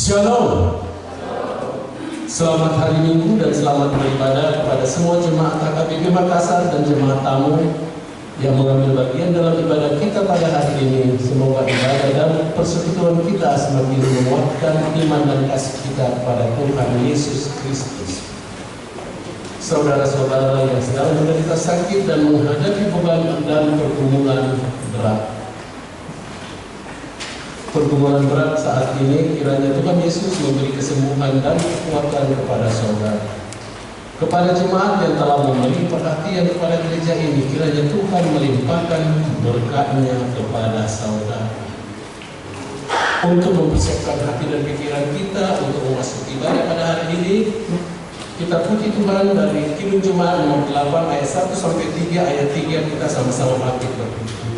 Shalom. Selamat hari Minggu dan selamat beribadah kepada semua jemaat HKBP Makassar dan jemaat tamu yang mengambil bagian dalam ibadah kita pada hari ini. Semoga ibadah dan persekutuan kita semakin menguatkan iman dan kasih kita kepada Tuhan Yesus Kristus. Saudara-saudara yang sedang menderita sakit dan menghadapi beban dan pergumulan berat. Pergumulan berat saat ini, kiranya Tuhan Yesus memberi kesembuhan dan kekuatan kepada saudara. Kepada jemaat yang telah memberi perhatian kepada gereja ini, kiranya Tuhan melimpahkan berkat-Nya kepada saudara. Untuk mempersiapkan hati dan pikiran kita untuk memasuki ibadah pada hari ini, kita puji Tuhan dari Kidung Jemaat nomor 8 ayat 1 sampai 3, ayat 3 kita sama-sama bangkit berpuji.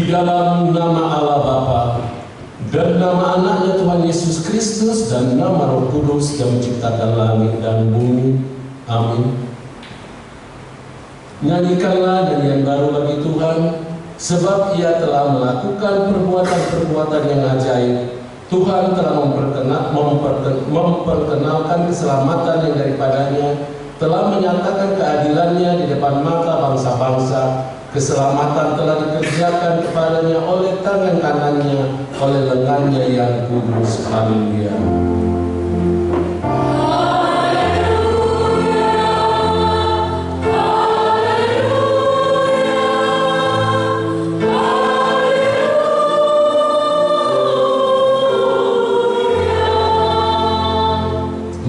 Dalam nama Allah Bapa dan nama anaknya Tuhan Yesus Kristus dan nama Roh Kudus yang menciptakan langit dan bumi. Amin. Nyanyikanlah nyanyian baru bagi Tuhan, sebab Ia telah melakukan perbuatan-perbuatan yang ajaib. Tuhan telah memperkenalkan keselamatan yang daripadanya, telah menyatakan keadilannya di depan mata bangsa-bangsa. Keselamatan telah dikerjakan kepadanya oleh tangan kanannya, oleh lengannya yang kudus. Haleluya.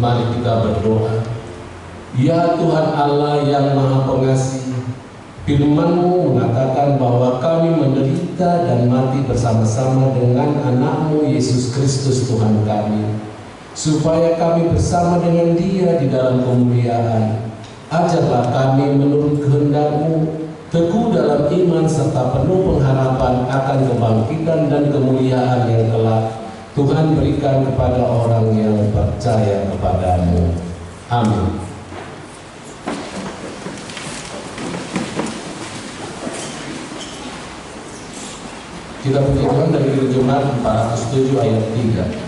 Mari kita berdoa. Ya Tuhan Allah yang Maha Pengasih, Firman-Mu mengatakan bahwa kami menderita dan mati bersama-sama dengan anak-Mu Yesus Kristus Tuhan kami, supaya kami bersama dengan Dia di dalam kemuliaan. Ajarlah kami menurut kehendak-Mu, teguh dalam iman serta penuh pengharapan akan kebangkitan dan kemuliaan yang kelak Tuhan berikan kepada orang yang percaya kepada-Mu. Amin. Kita puji Tuhan dari Kidung Jemaat 407 ayat 3.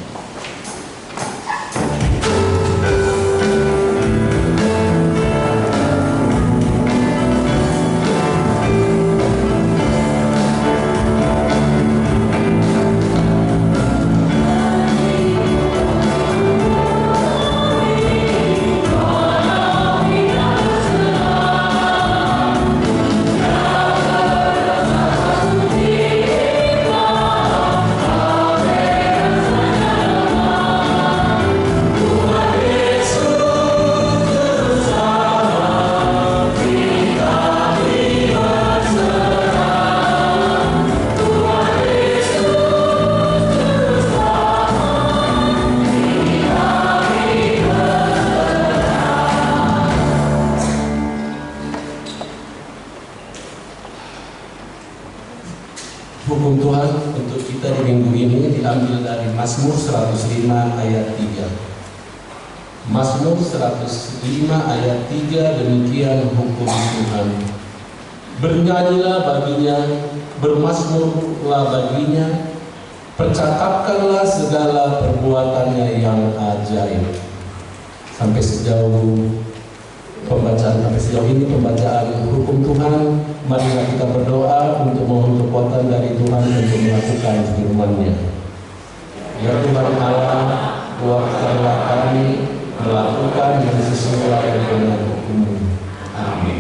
Hukum Tuhan untuk kita di minggu ini diambil dari Mazmur 105 ayat 3. Mazmur 105 ayat 3, demikian hukum Tuhan. Bernyanyilah baginya, bermazmurlah baginya, percakapkanlah segala perbuatannya yang ajaib. Sampai sejauh ini pembacaan hukum Tuhan. Marilah kita berdoa untuk mohon kekuatan dari Tuhan untuk melakukan firman-Nya. Ya Tuhan Allah, kuatkanlah kami melakukan yang sesuai dengan hukum-Mu. Amin.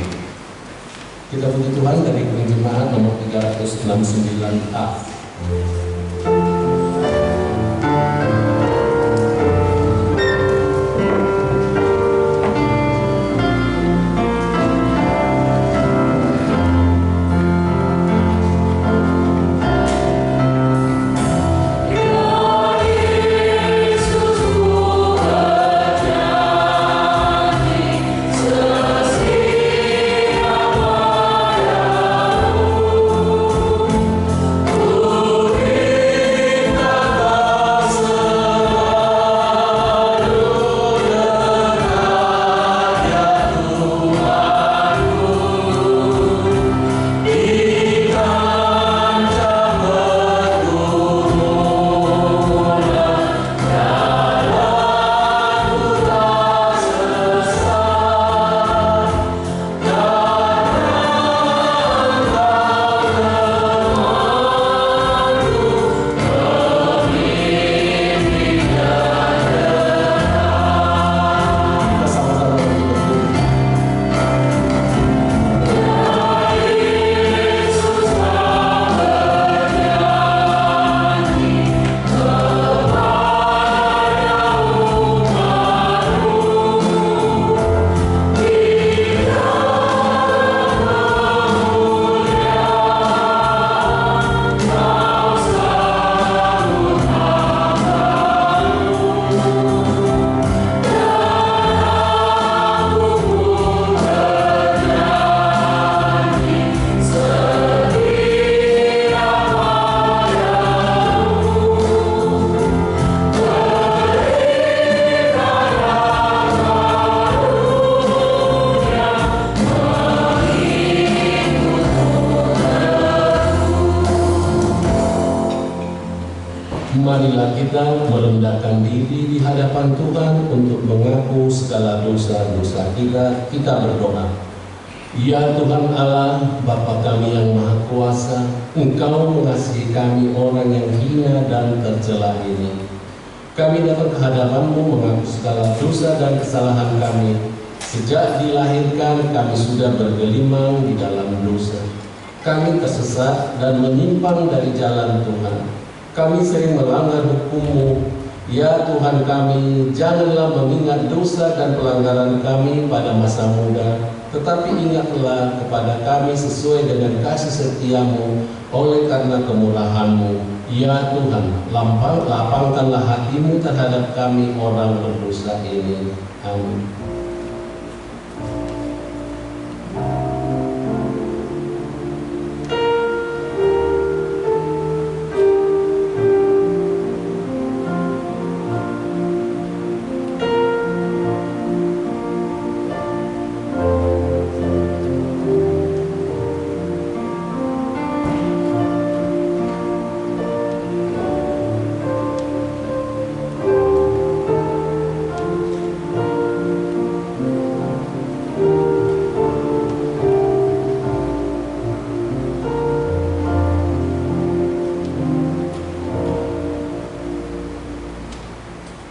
Kita puji Tuhan dari Penjemahan nomor 369A. Marilah kita merendahkan diri di hadapan Tuhan untuk mengaku segala dosa-dosa kita. Kita berdoa. Ya Tuhan Allah, Bapa kami yang Maha Kuasa, Engkau mengasihi kami orang yang hina dan tercela ini. Kami datang ke hadapan-Mu mengaku segala dosa dan kesalahan kami. Sejak dilahirkan kami sudah bergelimang di dalam dosa. Kami tersesat dan menyimpang dari jalan Tuhan. Kami sering melanggar hukum-Mu. Ya Tuhan kami, janganlah mengingat dosa dan pelanggaran kami pada masa muda, tetapi ingatlah kepada kami sesuai dengan kasih setia-Mu oleh karena kemurahan-Mu. Ya Tuhan, lapangkanlah hati-Mu terhadap kami orang berdosa ini. Amin.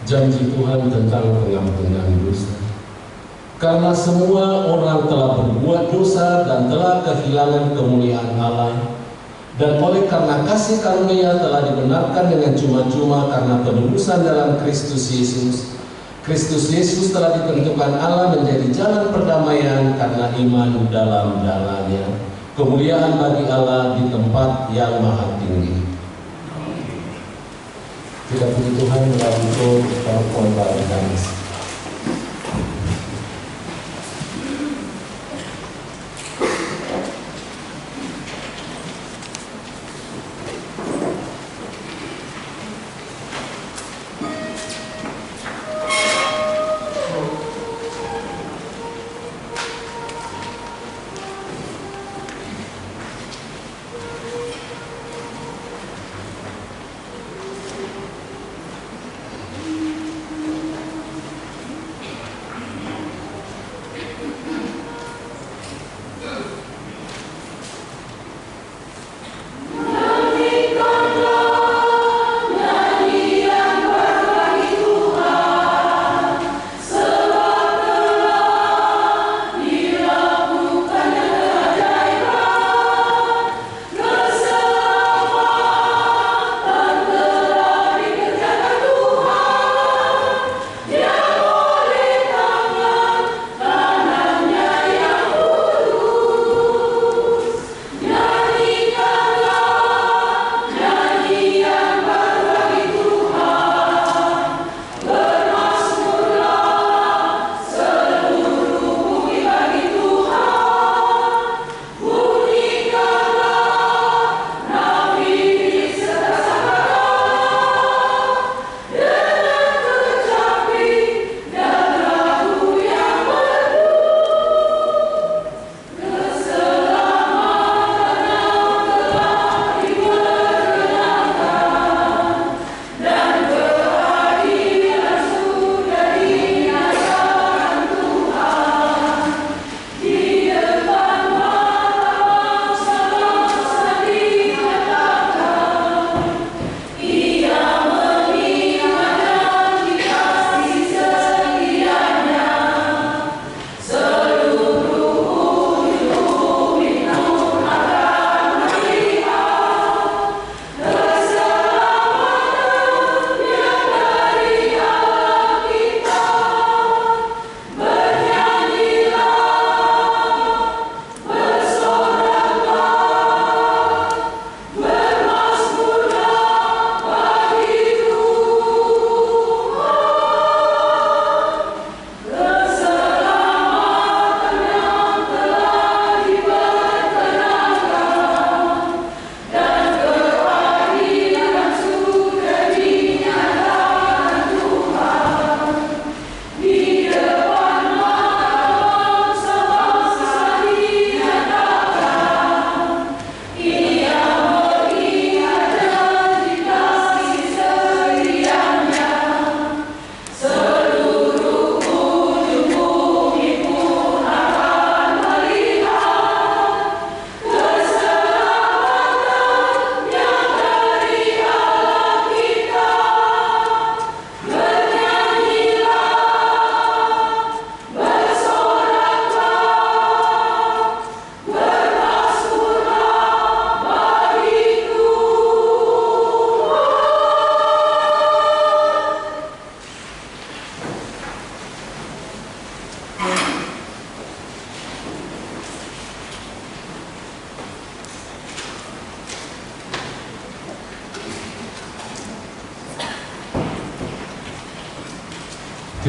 Janji Tuhan tentang pengampunan dosa. Karena semua orang telah berbuat dosa dan telah kehilangan kemuliaan Allah, dan oleh karena kasih karunia telah dibenarkan dengan cuma-cuma karena penebusan dalam Kristus Yesus. Kristus Yesus telah ditentukan Allah menjadi jalan perdamaian karena iman dalam jalannya. Kemuliaan bagi Allah di tempat yang maha tinggi. Kita puji Tuhan melalui telepon bareng.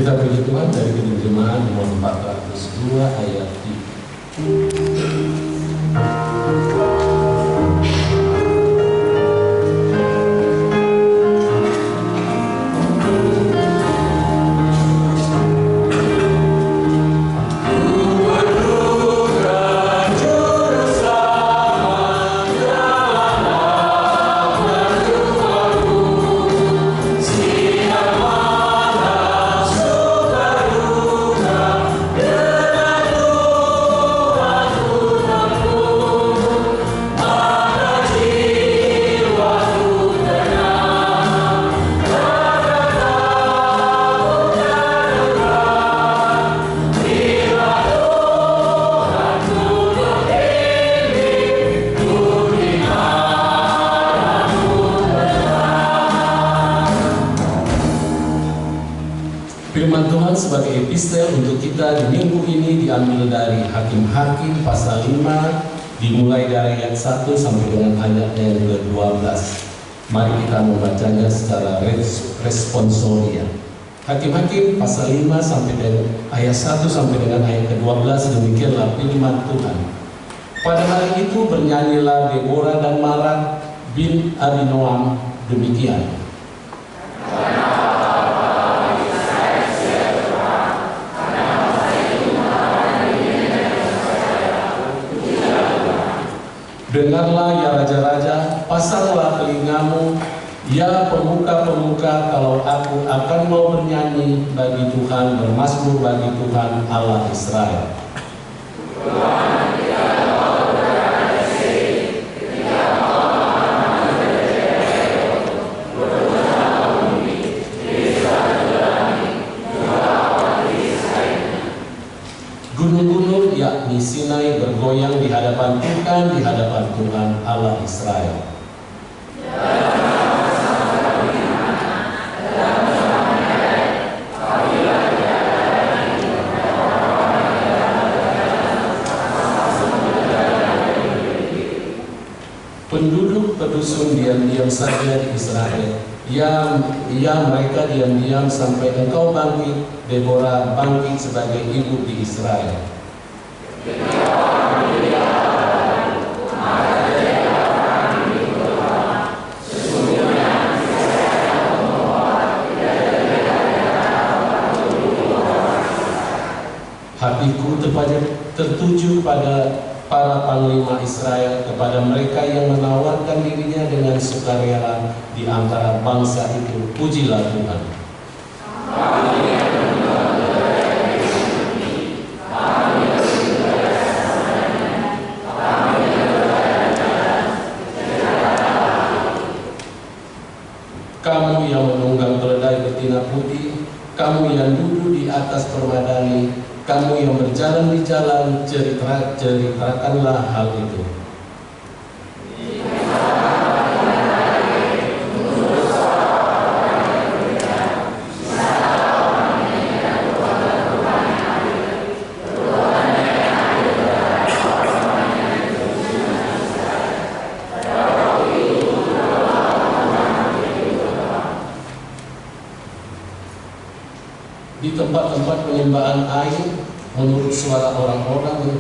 Kita puji Tuhan dari penerjemahan nomor 402 ayat 3. Firman Tuhan sebagai epistel untuk kita di minggu ini diambil dari Hakim-Hakim pasal 5, dimulai dari ayat 1 sampai dengan ayat yang ke-12. Mari kita membacanya secara responsoria. Hakim-Hakim pasal 5 sampai dengan ayat 1 sampai dengan ayat ke-12, demikianlah firman Tuhan. Pada hari itu bernyanyilah Deborah dan Barak bin Abinoam demikian. Dengarlah ya raja-raja, pasanglah telingamu, ya pemuka-pemuka, kalau aku akan mau bernyanyi bagi Tuhan, bermazmur bagi Tuhan Allah Israel. Gunung-gunung yakni Sinai bergoyang di hadapan Tuhan Allah Israel. Penduduk pedusun diam-diam saja di Israel. Ya mereka diam-diam sampai engkau bangkit, Deborah bangkit sebagai ibu di Israel. Hatiku tertuju pada para panglima Israel, kepada mereka yang menawarkan dirinya dengan sukarela di antara bangsa itu. Pujilah Tuhan. Kamu yang menunggang keledai betina putih, kamu yang duduk di atas permadani, kamu yang berjalan di jalan, ceritakanlah hal itu. Di tempat-tempat penyembahan air, menurut suara orang-orang yang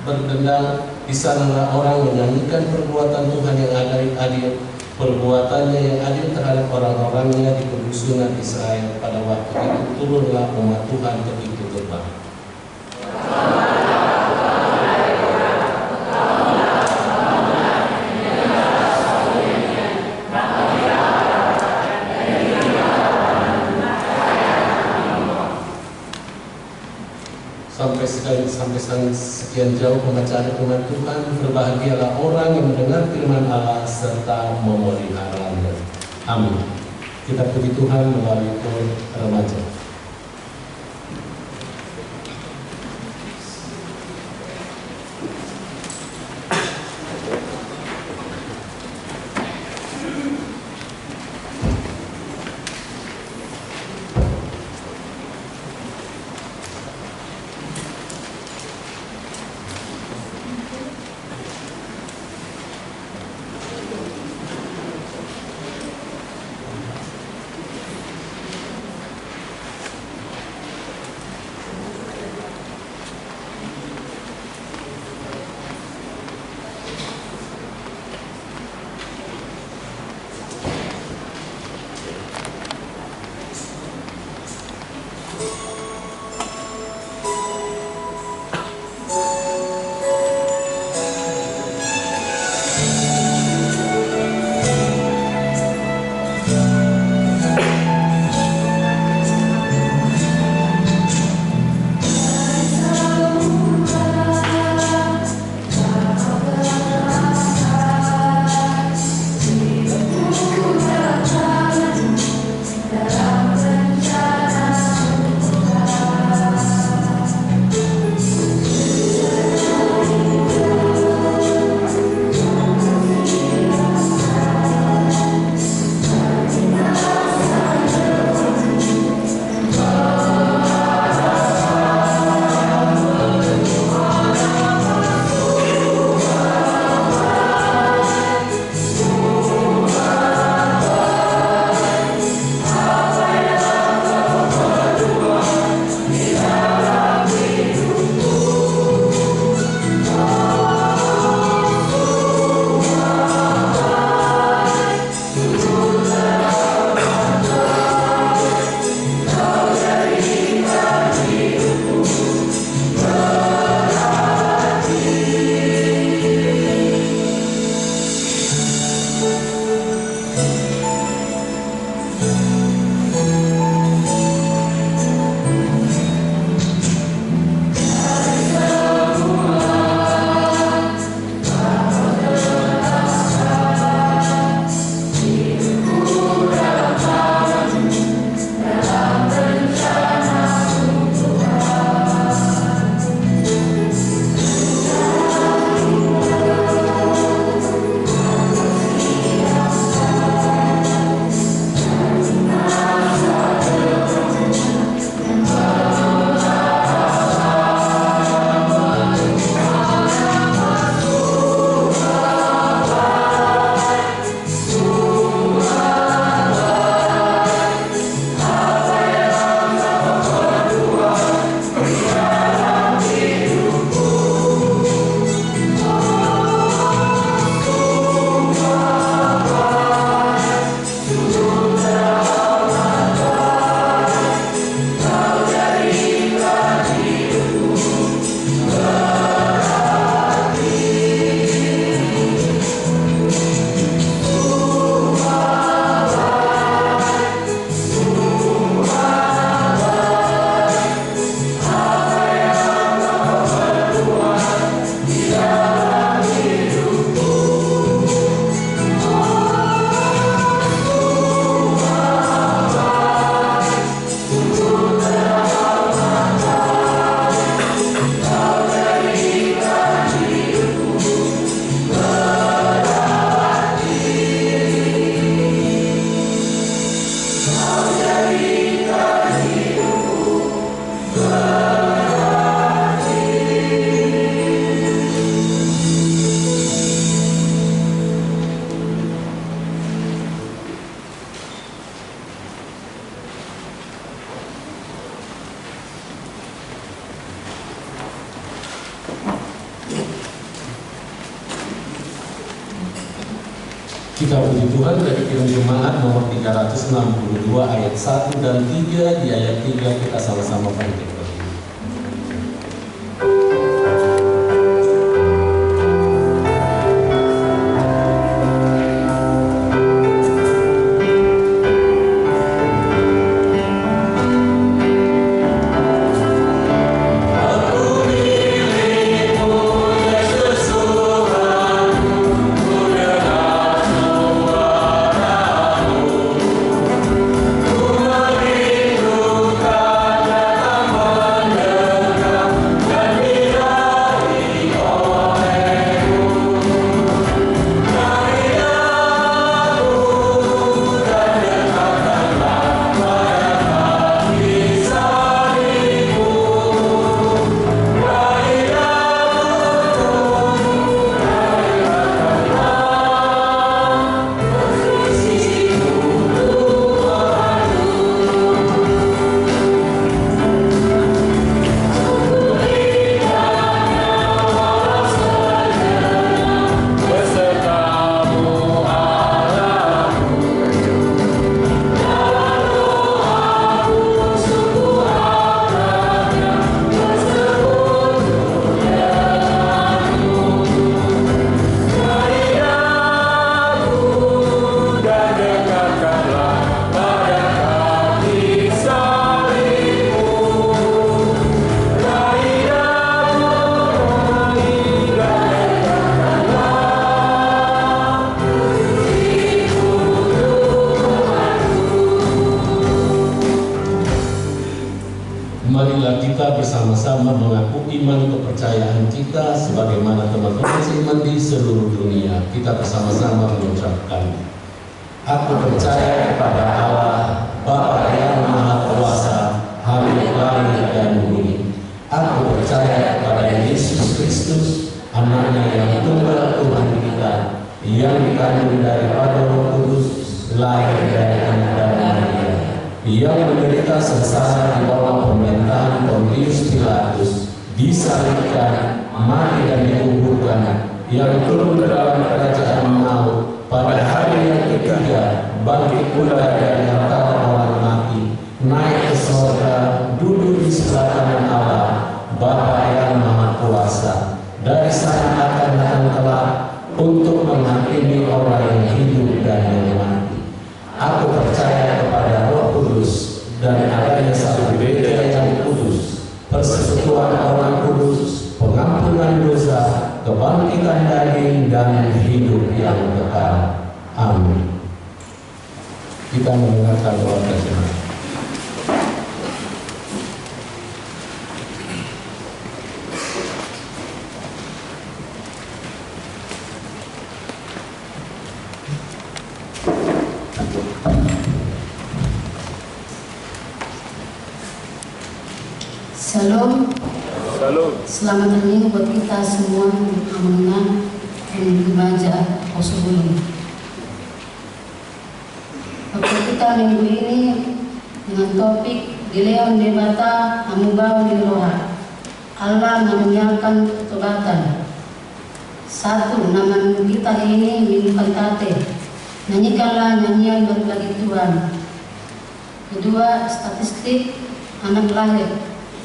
berdendang, di sanalah orang menyanyikan perbuatan Tuhan yang adil, perbuatannya yang adil terhadap orang-orangnya di pedusunan Israel. Pada waktu itu turunlah umat Tuhan ke pintu gerbang. Sampai sekian jauh pembacaan firman Tuhan. Berbahagialah orang yang mendengar firman Allah serta memeliharanya. Amin. Kita puji Tuhan melalui remaja. Kita puji Tuhan dari kirim jemaat nomor 362 ayat 1 dan 3. Di ayat 3 kita sama-sama bangkit berdiri. Marilah kita bersama-sama mengaku iman kepercayaan kita sebagaimana teman-teman seiman di seluruh dunia. Kita bersama-sama mengucapkan, aku percaya kepada Allah, Bapa yang Maha Kuasa, Hamil langit dan bumi. Aku percaya kepada Yesus Kristus, Anaknya yang tunggal Tuhan kita, yang dikandung daripada Roh Kudus, lahir dari anak Maria, yang menderita sengsara di bawah pemerintahan Pontius Pilatus, disalibkan, mati dan dikuburkan, yang turun ke dalam kerajaan maut, pada hari yang ketiga bangkit pula dari antara orang mati, naik ke surga, duduk di sebelah kanan Allah, Bapa yang Maha Kuasa. Dari sana akan datang kelak untuk menghakimi orang yang hidup dan yang mati. Aku percaya kepada Roh Kudus dan adanya satu gereja yang kudus, persekutuan orang kudus, pengampunan dosa, kebangkitan daging dan hidup yang kekal. Amin. Kita mendengarkan doa jemaat. Shalom. Selamat hari ini buat kita semua di Amanah dan Remaja Osubulung. Waktu kita minggu ini dengan topik Gileon Debata Amubau di Roha, Allah menyiapkan ketobatan. 1. Nama kita ini minggu kantate, nyanyikanlah nyanyian bagi Tuhan. 2. Statistik anak lahir.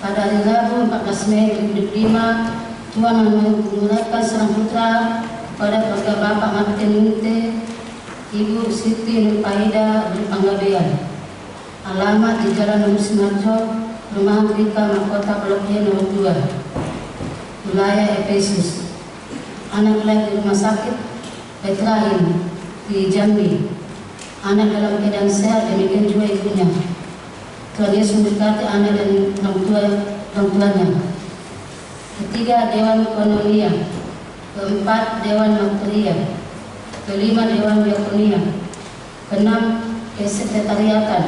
Pada hari Rabu 14 Mei 2005, Tuhan menggunakan seorang putra pada keluarga Bapak Martin Ninte, Ibu Siti Nurpaida dari Panggabean. Alamat di Jalan Nomor Simarjo, Rumah Rika Mahkota Blok E nomor 2, wilayah Efesus. Anak lahir di Rumah Sakit Bethlehem di Jambi. Anak dalam keadaan sehat, demikian juga ibunya. Tuhan Yesus memberkati anak dan orang tuanya. 3. Dewan Kononia. 4. Dewan Makteria. 5. Dewan Diakonia. 6. Kesekretariatan.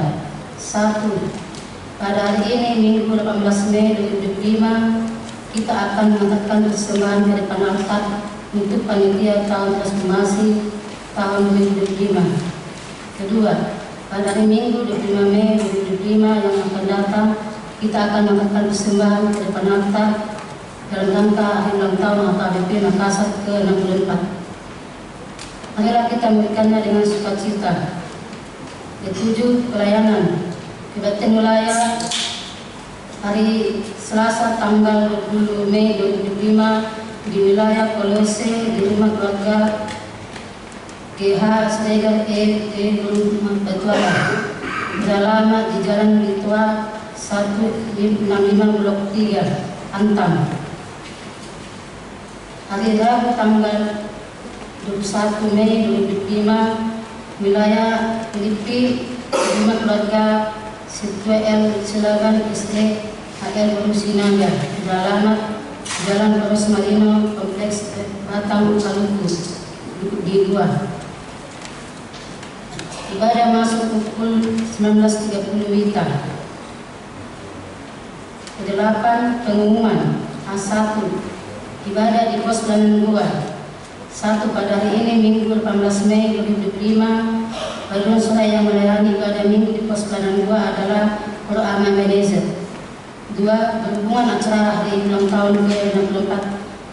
1. Pada hari ini Minggu 18 Mei 2025, kita akan mengangkatkan persembahan di depan altar untuk panitia tahun transformasi tahun 2025. Kedua, pada hari Minggu 25 Mei 2025 yang akan datang, kita akan mengangkatkan persembahan di depan altar dalam rangka hari ulang tahun HKBP Makassar ke-64. marilah kita memberikannya dengan sukacita. Ketujuh, pelayanan. Kebaktian wilayah hari Selasa tanggal 20 Mei 2005 di wilayah Kolose di rumah keluarga GH Sregar Rumah Batuara beralamat di Jalan Litua 165 Blok 3 Antam. Hari Rabu tanggal 21 Mei 2005 wilayah Filipi rumah keluarga Sitwe L. Silaban SD HL Sinaga beralamat Jalan Poros Marino Kompleks Batang Maluku di Gua. Ibadah masuk pukul 19.30 WITA. Kedelapan, pengumuman A1 ibadah di pos pelayanan Gua. 1. Pada hari ini Minggu 18 Mei 2025 Badan Surah yang melayani ibadah Minggu di pos pelayanan Gua adalah Quran Ebenezer. 2. Berhubungan acara hari ulang tahun ke-64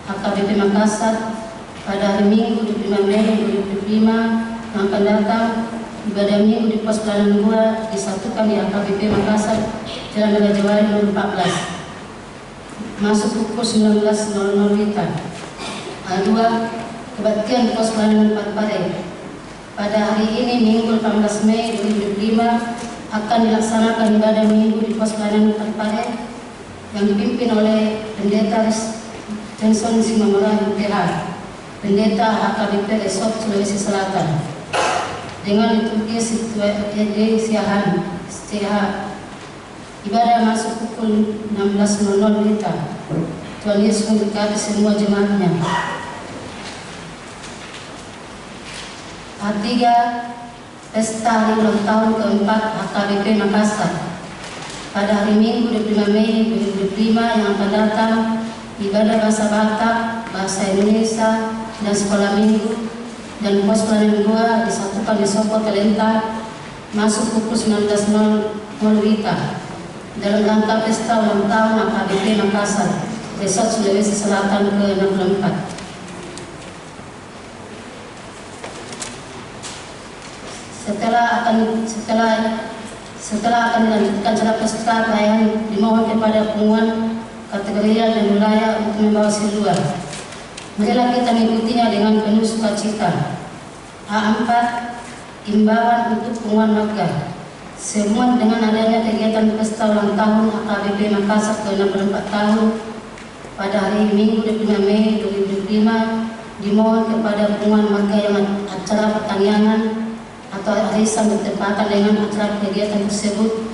HKBP Makassar pada hari Minggu 25 Mei 2025 yang akan datang. Ibadah Minggu di pos pelayanan Gua disatukan di HKBP Makassar Jalan Raja Wali nomor 14 masuk pukul 19.00 WITA. A2. Kebaktian di pos pelayanan Parepare pada hari ini Minggu 18 Mei 2025 akan dilaksanakan ibadah Minggu di pos pelayanan Parepare yang dipimpin oleh Pendeta Johnson Simamora MPH, Pendeta HKBP Resort Sulawesi Selatan, dengan liturgi Siahan STH. Ibadah masuk pukul 16.00 WITA. Tuhan Yesus memberkati semua jemaatnya. A3. Pesta hari ulang tahun ke-4 HKBP Makassar pada hari Minggu 25 Mei 2025 yang akan datang. Ibadah bahasa Batak, bahasa Indonesia, dan sekolah minggu dan pos pelayanan Gua disatukan di Soko Talenta masuk pukul 19.00 WITA dalam rangka pesta ulang tahun HKBP Makassar Resort Sulawesi Selatan ke-64. Setelah akan dilanjutkan acara pesta perayaan, dimohon kepada pengumuman kategori dan wilayah untuk membawa luar. Marilah kita mengikutinya dengan penuh sukacita. A4. Imbauan untuk pengumuman warga. Sehubungan dengan adanya kegiatan pesta ulang tahun HKBP Makassar ke-64 tahun pada hari Minggu 25 Mei 2025, dimohon kepada pengumuman warga yang acara pertanian atau arisan bertepatan dengan acara kegiatan tersebut,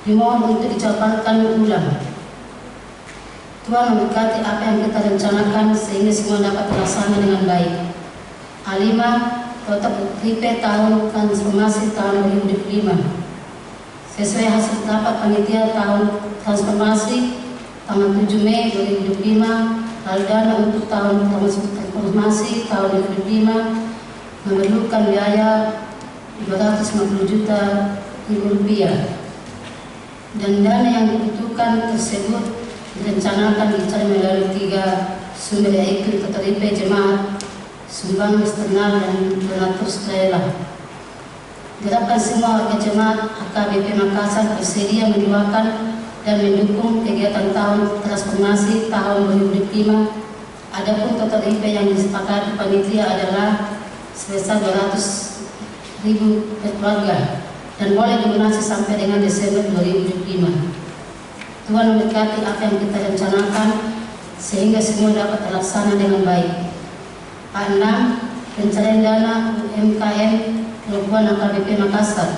dimohon untuk dicapai ulang. Tuhan memberkati apa yang kita rencanakan sehingga semua dapat terlaksana dengan baik. A5. Protap UTP tahun transformasi tahun 2025 sesuai hasil rapat panitia tahun transformasi tanggal 7 Mei 2025. Dana untuk tahun transformasi tahun 2025 memerlukan biaya 250 juta rupiah dan dana yang dibutuhkan tersebut direncanakan dicari melalui 3 sumber, yaitu keterima jemaat, sumbang eksternal, dan donatur sukarela. Diharapkan semua warga jemaat HKBP Makassar bersedia mendoakan dan mendukung kegiatan tahun transformasi tahun 2025. Adapun total IP yang disepakati panitia adalah sebesar 200.000 per keluarga dan boleh donasi sampai dengan Desember 2025. Tuhan memberkati apa yang kita rencanakan sehingga semua dapat terlaksana dengan baik. A6. Pencarian dana UMKM Pelabuhan HKBP Makassar.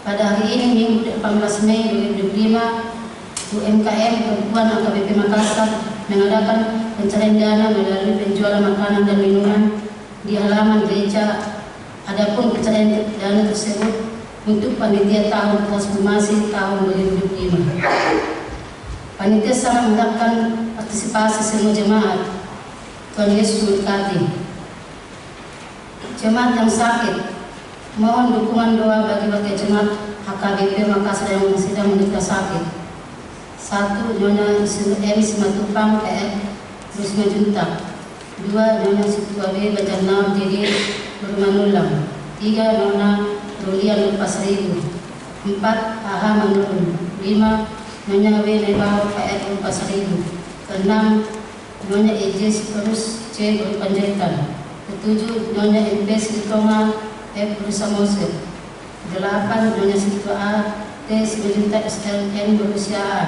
Pada hari ini Minggu 18 Mei 2025, UMKM Pelabuhan HKBP Makassar mengadakan pencarian dana melalui penjualan makanan dan minuman di halaman gereja. Adapun pencarian dana tersebut untuk panitia tahun transformasi tahun 2025. Panitia sangat mengharapkan partisipasi semua jemaat. Tuhan Yesus memberkati. Jemaat yang sakit, mohon dukungan doa bagi warga jemaat HKBP Makassar yang sedang menderita sakit. 1. Nyonya M. Simatupang PF Rusma Junta. 2. Nona Situabe Bajanam JD Bermanulang. 3. Nona Rulian Pasaribu. 4. Aha Menurun. 5. Nyonya W. Lebau KR Pasaribu. 6. Nyonya Ejis Terus C. Berpanjaitan. 7. Nyonya MP Sitonga F. Berusamose. 8. Nyonya Situ A T. Simelinta SLN berusia A.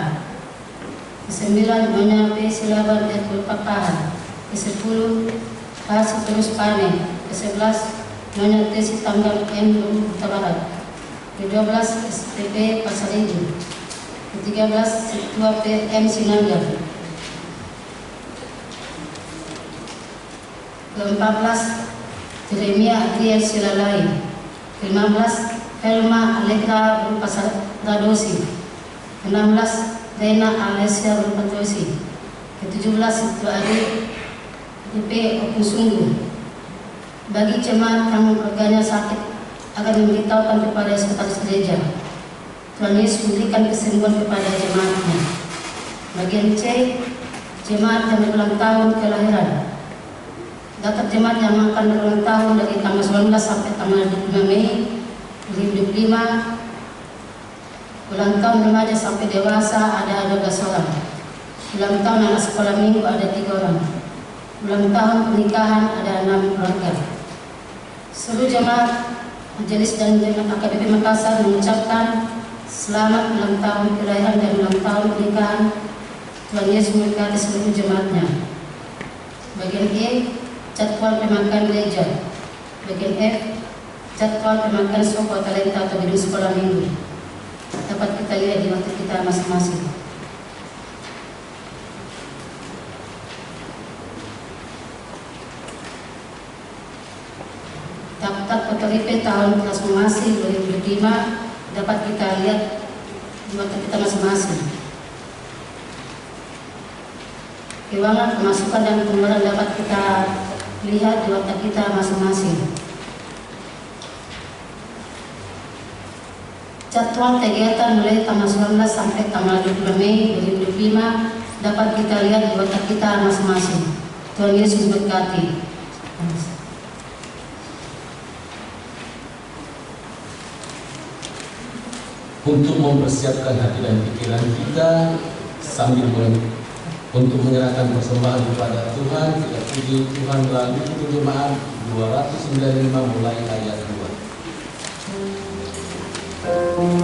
9. Nyonya P. Silaban F. Berpapahan. 10. H. Terus Pane. 11. Nyonya T. Sitanggal M. Berbuta Barat. 12. SPP Pasaribu. 13. Situa P. M. Sinanggar. 14. Jeremia Adriel Silalai. 15. Helma Aleka Pasar Dadosi. 16. Rena Alesia Rupatosi. 17. Situ Adi IP Okusunggu. Bagi jemaat yang keluarganya sakit akan memberitahukan kepada sekretaris gereja. Tuhan Yesus memberikan kesembuhan kepada jemaatnya. Bagian C, jemaat yang berulang tahun kelahiran. Daftar jemaat yang akan berulang tahun dari tanggal 19 sampai tanggal 25 Mei 2025. Ulang tahun remaja sampai dewasa ada 12 orang. Ulang tahun anak sekolah minggu ada 3 orang. Ulang tahun pernikahan ada 6 keluarga. Seluruh jemaat majelis dan jemaat AKBP Makassar mengucapkan selamat ulang tahun kelahiran dan ulang tahun pernikahan. Tuhan Yesus memberkati seluruh jemaatnya. Bagian E, jadwal pemakaian gereja. Bagian F, jadwal pemakaian soko talenta atau gedung sekolah minggu. Dapat kita lihat di waktu kita masing-masing. Daftar PTRP tahun transformasi 2005 dapat kita lihat di waktu kita masing-masing. Keuangan, pemasukan dan pengeluaran dapat kita lihat di waktu kita masing-masing. Jadwal kegiatan mulai tanggal 19 sampai tanggal 20 Mei 2025 dapat kita lihat di waktu kita masing-masing. Tuhan Yesus memberkati. Untuk mempersiapkan hati dan pikiran kita sambil untuk menyerahkan persembahan kepada Tuhan, kita puji Tuhan melalui jemaat 295 mulai ayat 2. Nyatakan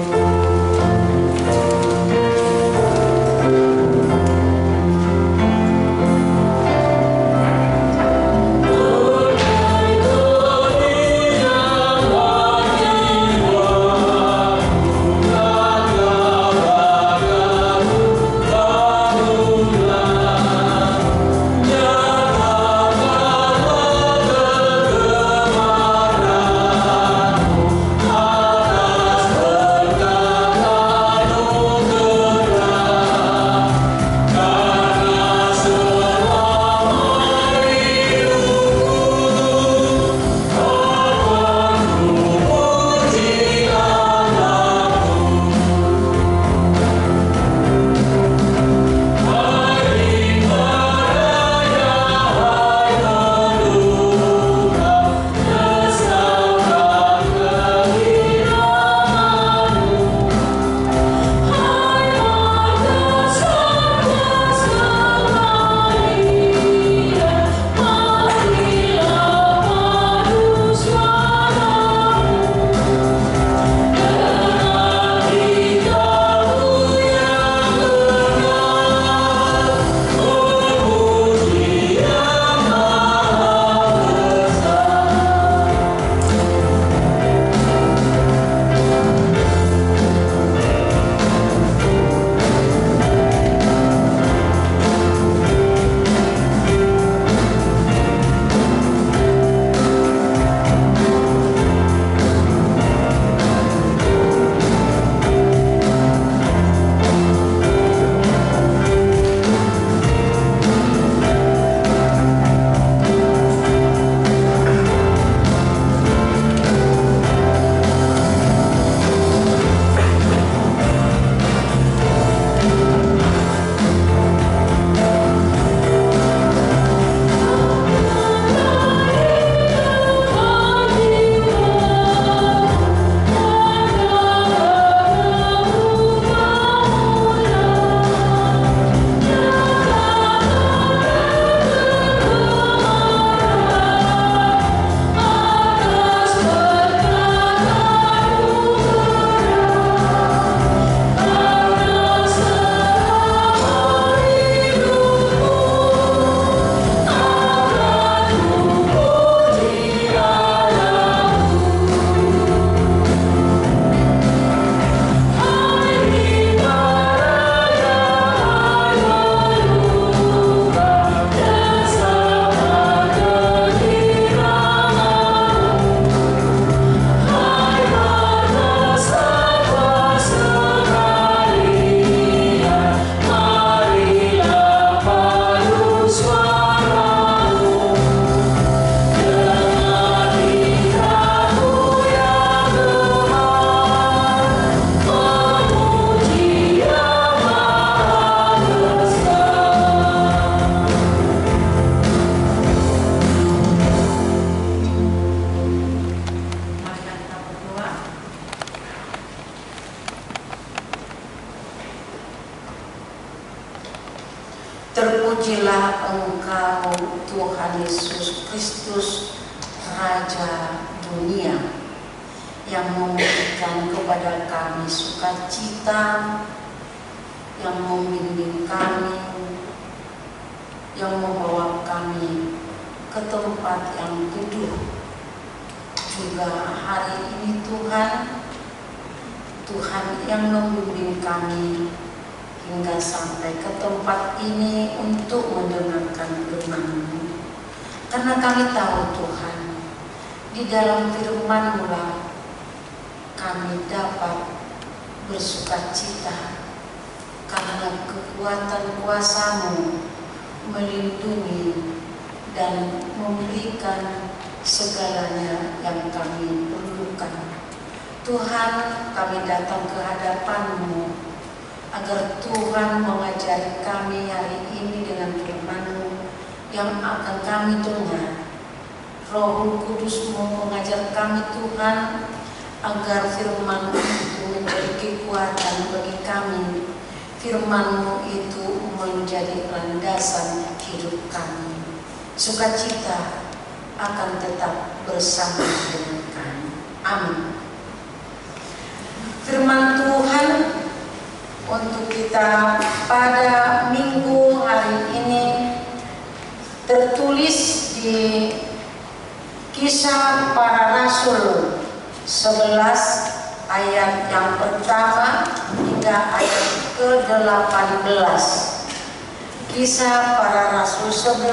Terpujilah Engkau Tuhan Yesus Kristus, Raja dunia, yang memberikan kepada kami sukacita, yang membimbing kami, yang membawa kami ke tempat yang teduh. Juga hari ini Tuhan yang membimbing kami hingga sampai ke tempat ini untuk mendengarkan firman-Mu. Karena kami tahu Tuhan, di dalam firman-Mu lah kami dapat bersukacita, karena kekuatan kuasa-Mu melindungi dan memberikan segalanya yang kami perlukan. Tuhan, kami datang ke hadapan-Mu agar Tuhan mengajari kami hari ini dengan firman-Mu yang akan kami dengar. Roh Kudus-Mu mengajar kami Tuhan, agar firman-Mu itu menjadi kekuatan bagi kami. Firman-Mu itu menjadi landasan hidup kami. Sukacita akan tetap bersama dengan kami. Amin. Firman Tuhan untuk kita pada minggu hari ini tertulis di Kisah Para Rasul 11 ayat yang pertama hingga ayat ke-18. Kisah Para Rasul 11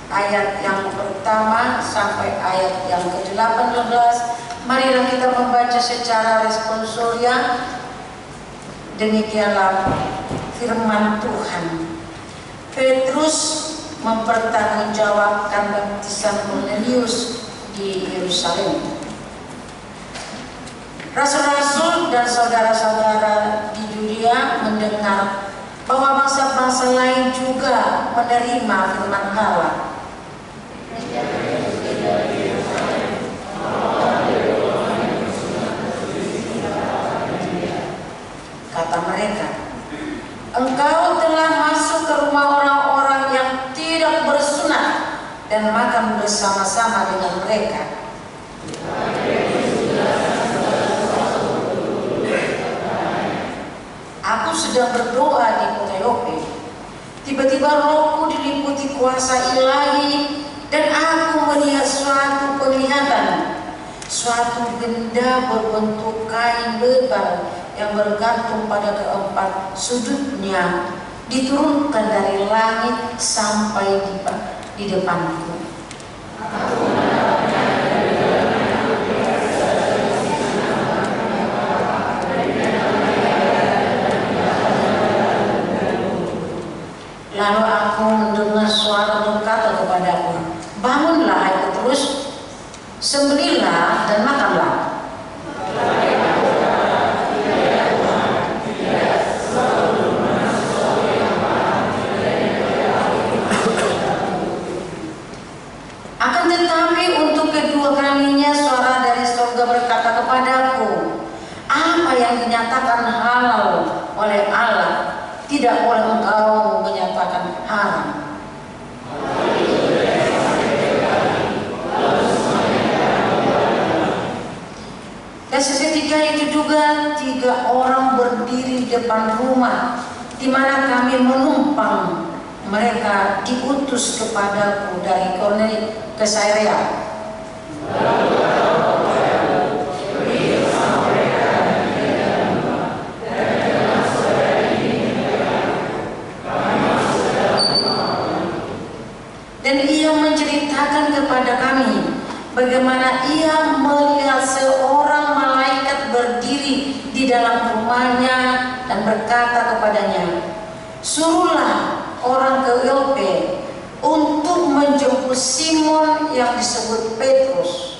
ayat yang pertama sampai ayat yang ke-18. Marilah kita membaca secara responsoria. Demikianlah firman Tuhan. Petrus mempertanggungjawabkan baptisan Kornelius di Yerusalem. Rasul-rasul dan saudara-saudara di Yudea mendengar bahwa bangsa-bangsa lain juga menerima firman Allah. Kata mereka, engkau telah masuk ke rumah orang-orang yang tidak bersunat dan makan bersama-sama dengan mereka. Aku sedang berdoa di kota Yope. Tiba-tiba rohku diliputi kuasa ilahi dan aku melihat suatu penglihatan. Suatu benda berbentuk kain lebar yang bergantung pada keempat sudutnya diturunkan dari langit sampai di depanku. Lalu aku mendengar suara berkata kepadaku, bangunlah hai Petrus, sembelihlah dan makanlah. Akan tetapi untuk kedua kalinya suara dari surga berkata kepadaku, apa yang dinyatakan halal oleh Allah tidak boleh engkau menyatakan haram. Dan seketika itu juga 3 orang berdiri di depan rumah di mana kami menumpang. Mereka diutus kepadaku dari Kornelius ke Kaisarea. Dan ia menceritakan kepada kami bagaimana ia melihat seorang malaikat berdiri di dalam rumahnya dan berkata kepadanya, suruhlah orang ke Yope untuk menjemput Simon yang disebut Petrus.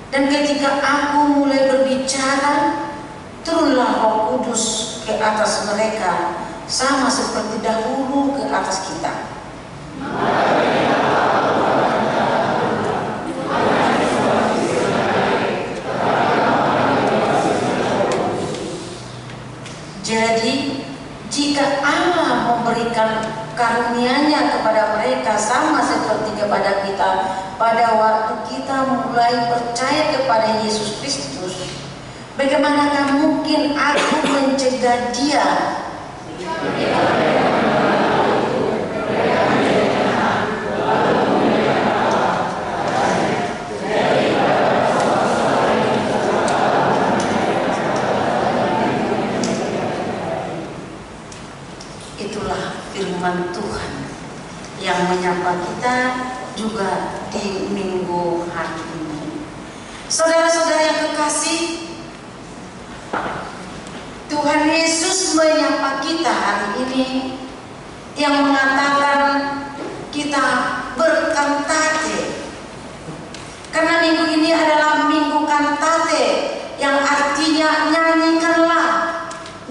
Dan ketika aku mulai berbicara, turunlah Roh Kudus ke atas mereka, sama seperti dahulu ke atas kita. Jadi jika Allah memberikan karunia-Nya kepada mereka sama seperti kepada kita pada waktu kita mulai percaya kepada Yesus Kristus, bagaimanakah mungkin aku mencegah dia? Itulah firman Tuhan yang menyapa kita juga di minggu hari ini. Saudara-saudara yang kekasih, Tuhan Yesus menyapa kita hari ini yang mengatakan kita berkantate. Karena minggu ini adalah minggu kantate yang artinya nyanyikanlah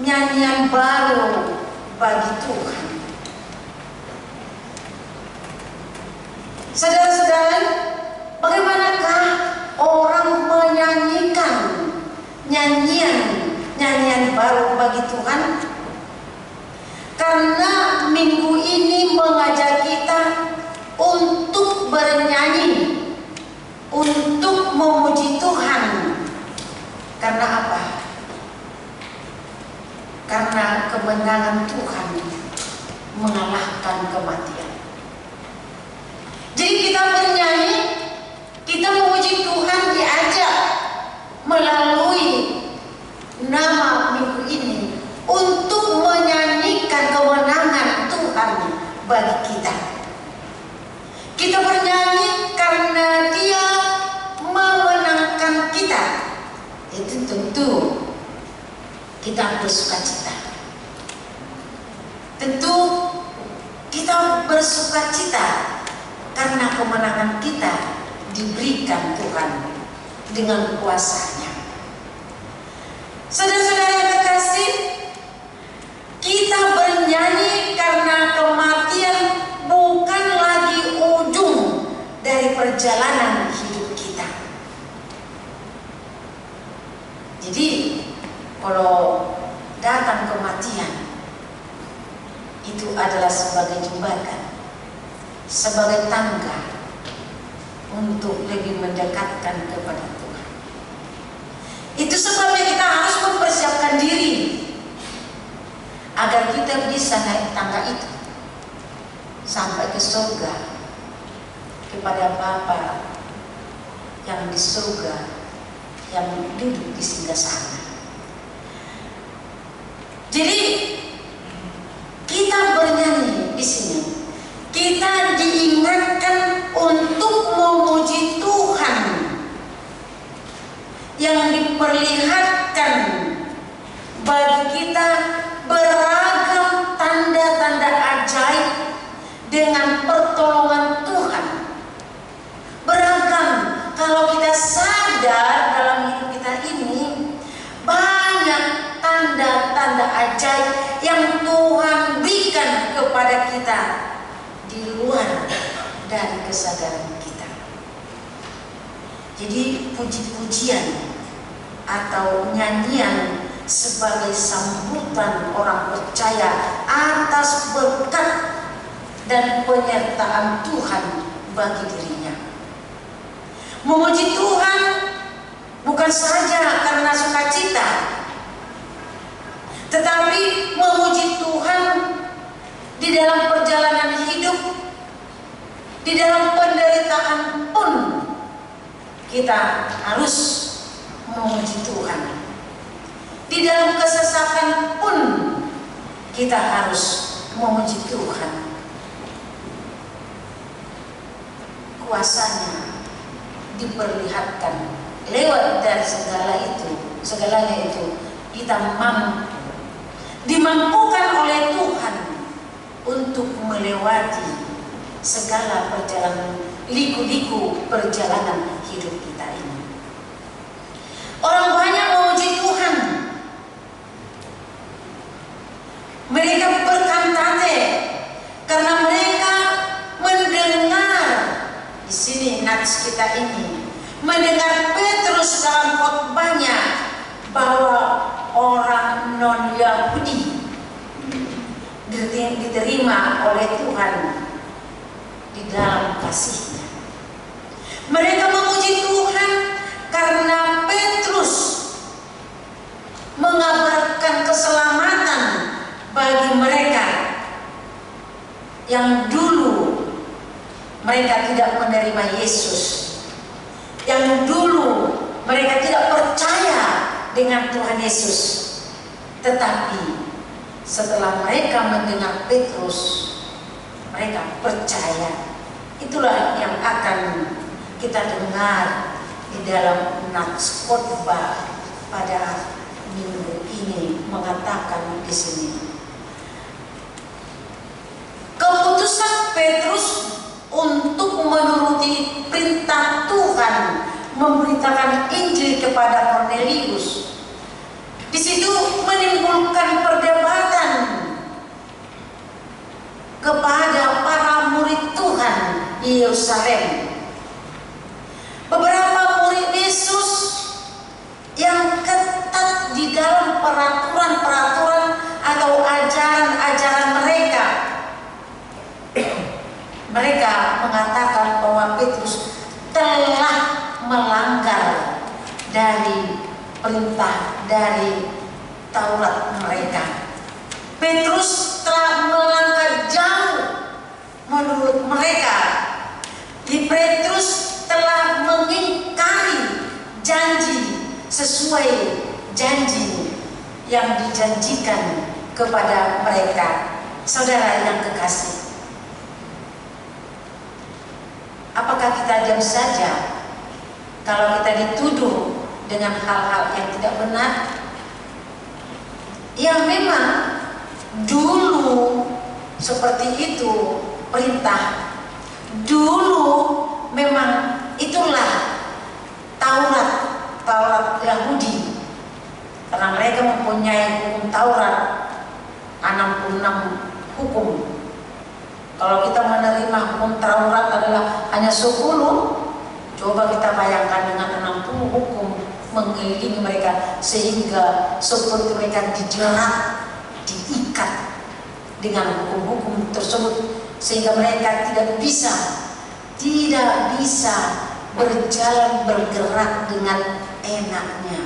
nyanyian baru bagi Tuhan. Saudara-saudara, bagaimanakah orang menyanyikan nyanyian baru bagi Tuhan? Karena minggu ini mengajak kita untuk bernyanyi, untuk memuji Tuhan. Karena apa? Karena kemenangan Tuhan mengalahkan kematian. Jadi kita bernyanyi, kita memuji Tuhan diajak melalui nama minggu ini untuk menyanyikan kemenangan Tuhan bagi kita. Kita bernyanyi karena Dia memenangkan kita. Itu tentu kita bersukacita. Tentu kita bersukacita karena kemenangan kita diberikan Tuhan dengan kuasa-Nya. Saudara-saudara yang terkasih, kita bernyanyi karena kematian bukan lagi ujung dari perjalanan hidup kita. Jadi kalau datang kematian, itu adalah sebagai jembatan, sebagai tangga untuk lebih mendekatkan kepada Tuhan. Itu sebabnya kita harus mempersiapkan diri agar kita bisa naik tangga itu sampai ke surga, kepada Bapa yang di surga, yang duduk di singgasana. Jadi kita bernyanyi di sini, kita diingatkan untuk memuji Tuhan yang diperlihatkan bagi kita beragam tanda-tanda ajaib dengan pertolongan Tuhan. Beragam, kalau kita sadar dalam hidup kita ini banyak tanda-tanda ajaib yang Tuhan berikan kepada kita di luar dari kesadaran kita. Jadi puji-pujian atau nyanyian sebagai sambutan orang percaya atas berkat dan penyertaan Tuhan bagi dirinya. Memuji Tuhan bukan saja karena sukacita, tetapi memuji Tuhan di dalam perjalanan hidup, di dalam penderitaan pun kita harus memuji Tuhan. Di dalam kesesakan pun kita harus memuji Tuhan. Kuasanya diperlihatkan lewat dari segalanya itu kita mampu, dimampukan oleh Tuhan untuk melewati segala perjalanan, liku-liku perjalanan hidup kita ini. Orang banyak memuji Tuhan, mereka berkantate karena mereka mendengar, di sini nats kita ini mendengar Petrus dalam khotbahnya bahwa orang non-Yahudi diterima oleh Tuhan di dalam kasih-Nya. Mereka memuji Tuhan karena Petrus mengabarkan keselamatan bagi mereka yang dulu mereka tidak menerima Yesus, yang dulu mereka tidak percaya dengan Tuhan Yesus. Tetapi setelah mereka mendengar Petrus, mereka percaya. Itulah yang akan kita dengar di dalam nats khotbah pada minggu ini, mengatakan di sini. Keputusan Petrus untuk menuruti perintah Tuhan memberitakan Injil kepada Kornelius, di situ menimbulkan perdebatan kepada para murid Tuhan di Yerusalem. Beberapa murid Yesus yang ketat di dalam peraturan-peraturan atau ajaran-ajaran mereka, mereka mengatakan bahwa Petrus telah melanggar dari perintah dari Taurat mereka. Petrus telah melangkah jauh menurut mereka. Petrus telah mengingkari janji sesuai janji yang dijanjikan kepada mereka. Saudara yang kekasih, apakah kita diam saja kalau kita dituduh dengan hal-hal yang tidak benar? Yang memang dulu seperti itu perintah, dulu memang itulah Taurat Yahudi, karena mereka mempunyai hukum Taurat 66 hukum. Kalau kita menerima hukum Taurat adalah hanya 10, coba kita bayangkan dengan 60 hukum mengelilingi mereka, sehingga seperti mereka dijerat, diikat dengan hukum-hukum tersebut, sehingga mereka tidak bisa berjalan bergerak dengan enaknya,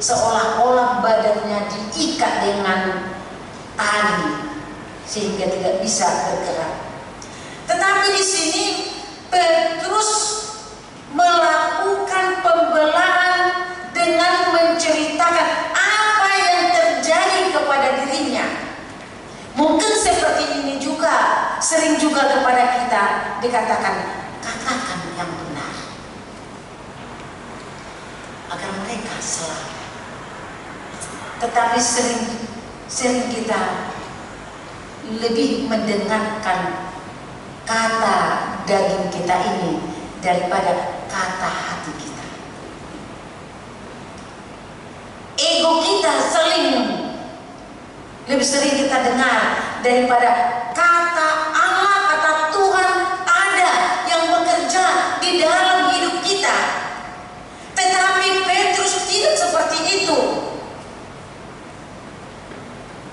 seolah-olah badannya diikat dengan tali sehingga tidak bisa bergerak. Tetapi di sini Petrus melakukan pembelaan dengan menceritakan apa yang terjadi kepada dirinya. Mungkin seperti ini juga, sering juga kepada kita dikatakan, katakan yang benar agar mereka selamat. Tetapi sering kita lebih mendengarkan kata daging kita ini daripada kata hati kita. Ego kita lebih sering kita dengar daripada kata Allah, kata Tuhan ada yang bekerja di dalam hidup kita. Tetapi Petrus tidak seperti itu.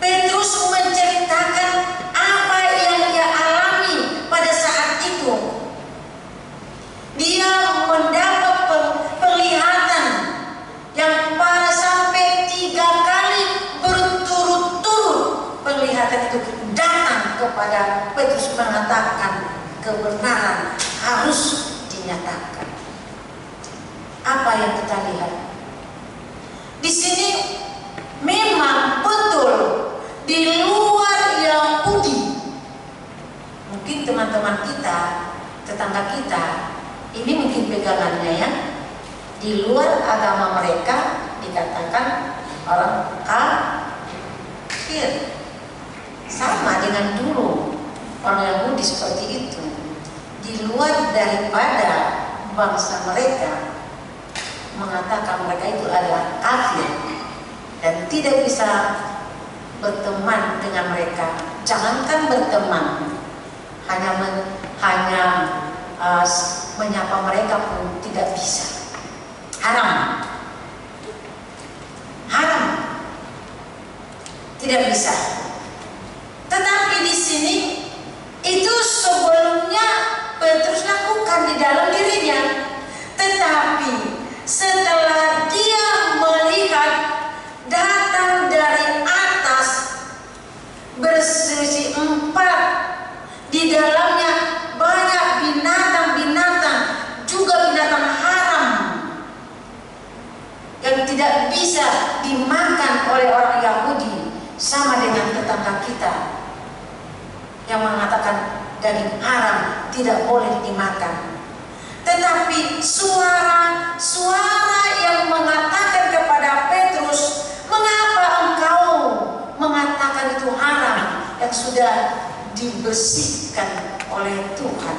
Petrus menceritakan apa yang dia alami pada saat itu. Dia mendapat penglihatan yang pada sampai 3 kali berturut-turut. Penglihatan itu datang kepada Petrus, mengatakan kebenaran harus dinyatakan. Apa yang kita lihat di sini? Memang betul di luar Yahudi, mungkin teman-teman kita, tetangga kita, ini mungkin pegangannya ya, di luar agama mereka dikatakan orang kafir, sama dengan dulu orang Yahudi seperti itu. Di luar daripada bangsa mereka mengatakan mereka itu adalah kafir dan tidak bisa berteman dengan mereka. Jangankan berteman, hanya menyapa mereka pun tidak bisa. Haram, tidak bisa. sini itu sebelumnya Petrus lakukan di dalam dirinya, tetapi setelah dia melihat datang dari atas bersisi 4, di dalamnya banyak binatang-binatang, juga binatang haram yang tidak bisa dimakan oleh orang Yahudi, sama dengan tetangga kita yang mengatakan daging haram tidak boleh dimakan. Tetapi suara yang mengatakan kepada Petrus, mengapa engkau mengatakan itu haram yang sudah dibersihkan oleh Tuhan?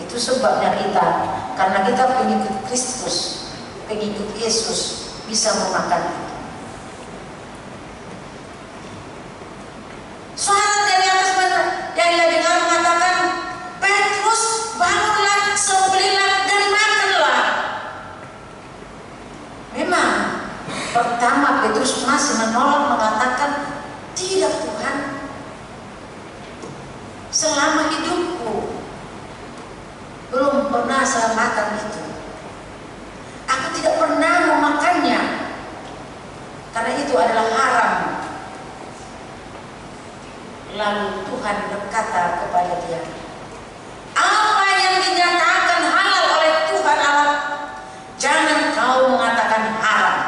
Itu sebabnya kita, karena kita pengikut Kristus, pengikut Yesus, bisa memakan itu. Suara dari atas yang ia dengar mengatakan, Petrus, bangunlah, sembelihlah dan makanlah. Memang pertama Petrus masih menolak, mengatakan, tidak Tuhan, selama hidupku belum pernah saya makan itu. Aku tidak pernah memakannya karena itu adalah haram. Lalu Tuhan berkata kepada dia, apa yang dinyatakan halal oleh Tuhan Allah, jangan kau mengatakan haram.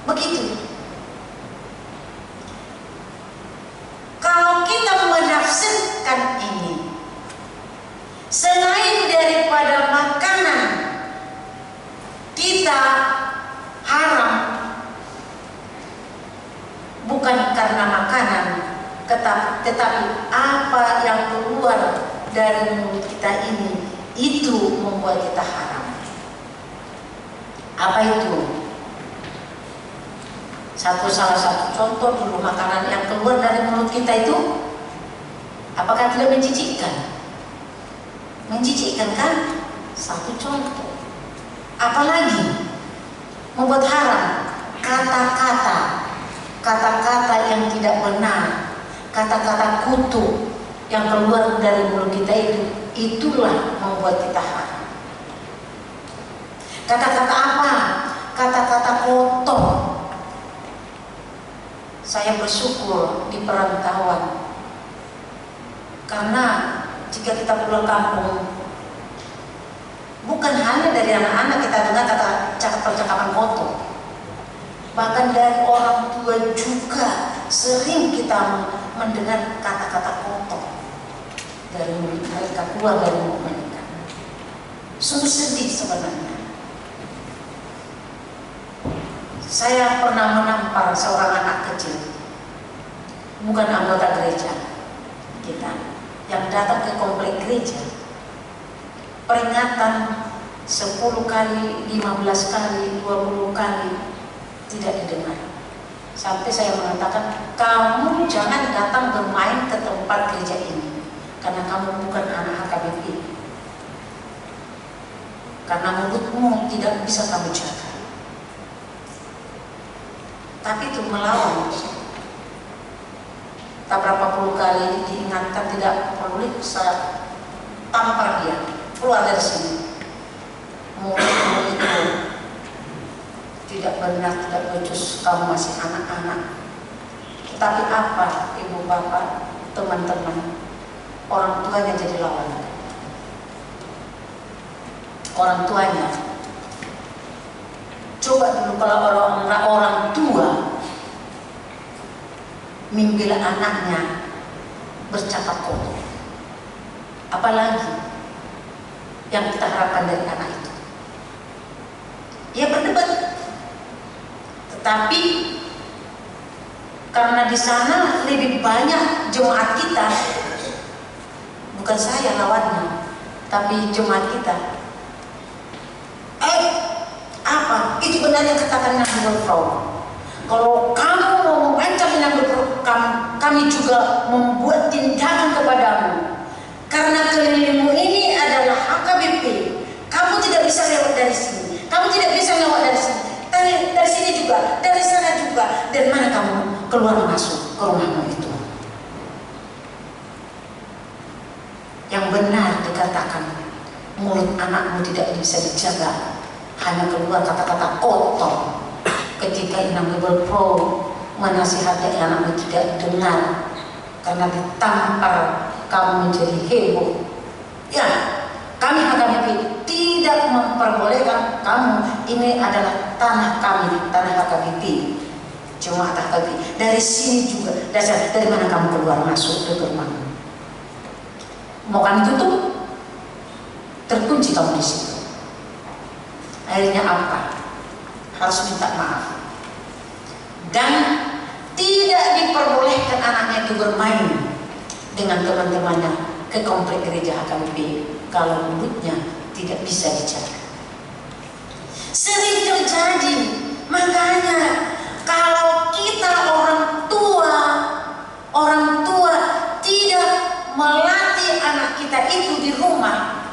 Begitu. Kalau kita menafsirkan ini, selain daripada makanan kita haram, bukan karena makanan, tetapi apa yang keluar dari mulut kita ini, itu membuat kita haram. Apa itu? Salah satu contoh dulu, makanan yang keluar dari mulut kita itu, apakah tidak menjijikkan? Menjijikkan kan? Satu contoh. Apalagi membuat haram? Kata-kata yang tidak benar, kata-kata kutuk yang keluar dari mulut kita itu, itulah membuat kita haram. Kata-kata apa? Kata-kata kotor. Saya bersyukur di perantauan, karena jika kita pulang kampung, bukan hanya dari anak-anak kita dengar percakapan kotor, bahkan dari orang tua juga sering kita mendengar kata-kata kotor dari mulut mereka, keluar dari mulut mereka. Sungguh sedih sebenarnya. Saya pernah menampar seorang anak kecil, bukan anggota gereja kita, yang datang ke komplek gereja. Peringatan 10 kali, 15 kali, 20 kali tidak didengar. Sampai saya mengatakan, kamu jangan datang bermain ke tempat gereja ini, karena kamu bukan anak HKBP, karena mulutmu tidak bisa kamu jaga. Tapi itu melawan. Tak berapa puluh kali diingatkan, tidak perlu, saya tampar dia, keluar dari sini. Mulutmu itu tidak benar, tidak becus, kamu masih anak-anak. Tetapi apa, ibu bapak, teman-teman, orang tuanya jadi lawan. Orang tuanya, coba dulu kalau orang tua membela anaknya bercakap kotor, apalagi yang kita harapkan dari anak itu. Ia berdebat, tetapi karena di sana lebih banyak jemaat kita, bukan saya lawannya, tapi jemaat kita. Apa? Itu benar yang katakan Nabi Frau. Kalau kamu mau mengancam Nabi kami juga membuat tindakan kepadamu. Karena kelilingmu ini adalah HKBP. Kamu tidak bisa lewat dari sini. Kamu tidak bisa lewat dari sini. Dari sini juga, dari sana juga. Dan mana kamu keluar masuk ke rumahmu itu? mulut anakmu tidak bisa dijaga, hanya keluar kata-kata kotor. Ketika inang berpro menasihati anakmu tidak dengar, karena ditampar kamu menjadi heboh. Ya, kami HKBP tidak memperbolehkan kamu. Ini adalah tanah kami, tanah HKBP, Jemaat HKBP. Dari sini juga dasar dari mana kamu keluar masuk ke gerbang. Mau kami tutup, terkunci kamu di situ. Akhirnya apa? Harus minta maaf. Dan tidak diperbolehkan anaknya itu bermain dengan teman-temannya ke komplek gereja HKBP kalau mulutnya tidak bisa dijaga. Sering terjadi, makanya kalau kita orang tua tidak melatih anak kita itu di rumah,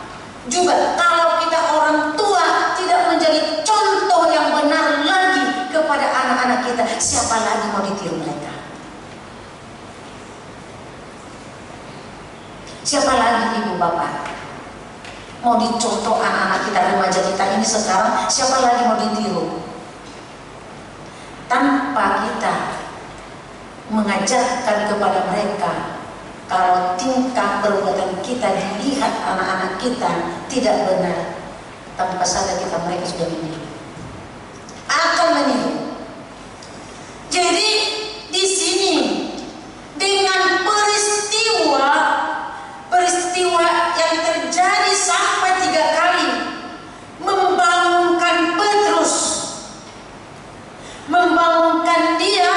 juga kalau kita orang tua tidak menjadi contoh yang benar lagi kepada anak-anak kita, siapa lagi mau ditiru mereka? Siapa lagi ibu bapak mau dicontoh anak-anak kita, remaja kita ini sekarang? Siapa lagi mau ditiru? Tanpa kita mengajarkan kepada mereka, kalau tingkah perbuatan kita dilihat anak-anak kita tidak benar, tanpa sadar mereka sudah meniru, akan meniru. Jadi di sini dengan peristiwa yang terjadi sampai 3 kali membangunkan Petrus, membangunkan dia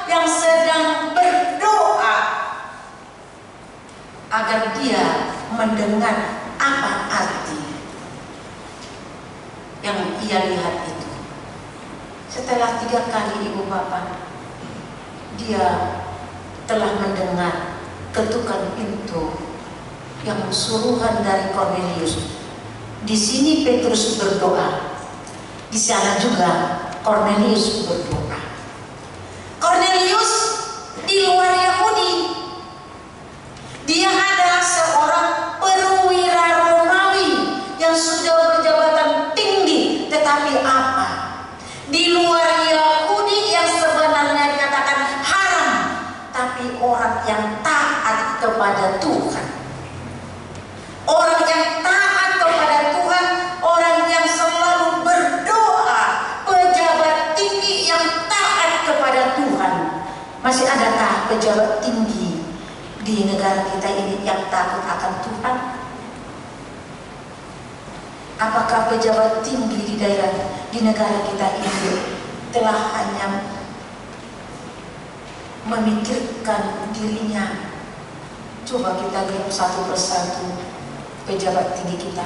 yang sedang berdoa agar dia mendengar apa arti yang ia lihat itu. Setelah 3 kali ibu bapak, dia telah mendengar ketukan pintu yang suruhan dari Kornelius. Di sini Petrus berdoa, di sana juga Kornelius berdoa. Kornelius di luar Yahudi, dia adalah seorang perwira Romawi yang sudah berjabatan tinggi, tetapi apa? Di luar Yahudi yang sebenarnya dikatakan haram, tapi orang yang taat kepada Tuhan. Orang yang taat kepada Tuhan, orang yang selalu berdoa, pejabat tinggi yang taat kepada Tuhan. Masih adakah pejabat tinggi di negara kita ini yang takut akan Tuhan? Apakah pejabat tinggi di negara kita ini telah hanya memikirkan dirinya? Coba kita lihat satu persatu pejabat tinggi kita.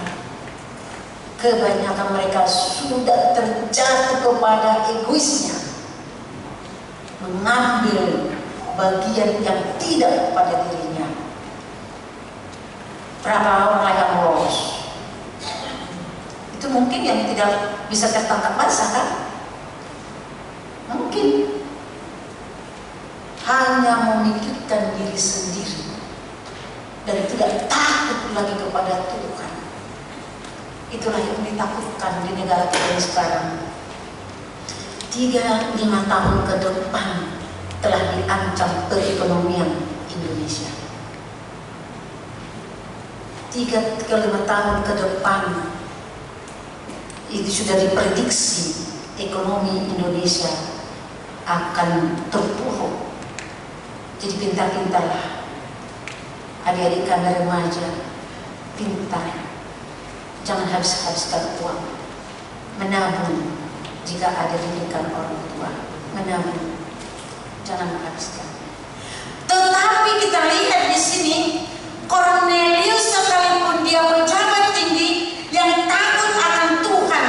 Kebanyakan mereka sudah terjatuh kepada egoisnya, mengambil bagian yang tidak pada dirinya. Berapa orang yang lolos? Itu mungkin yang tidak bisa tertangkap basah kan? Mungkin hanya memikirkan diri sendiri dan tidak takut lagi kepada Tuhan. Itulah yang ditakutkan di negara kita ini sekarang. 3-5 tahun ke depan telah diancam perekonomian Indonesia. 3-5 tahun ke depan itu sudah diprediksi ekonomi Indonesia akan terpuruk. Jadi pintar-pintarlah adik-adik kami remaja, pintar, jangan habis-habiskan uang, menabung jika ada didikan orang tua, menabung, jangan menghabiskan. Tetapi kita lihat di sini Kornelius, sekalipun dia pejabat tinggi yang takut akan Tuhan,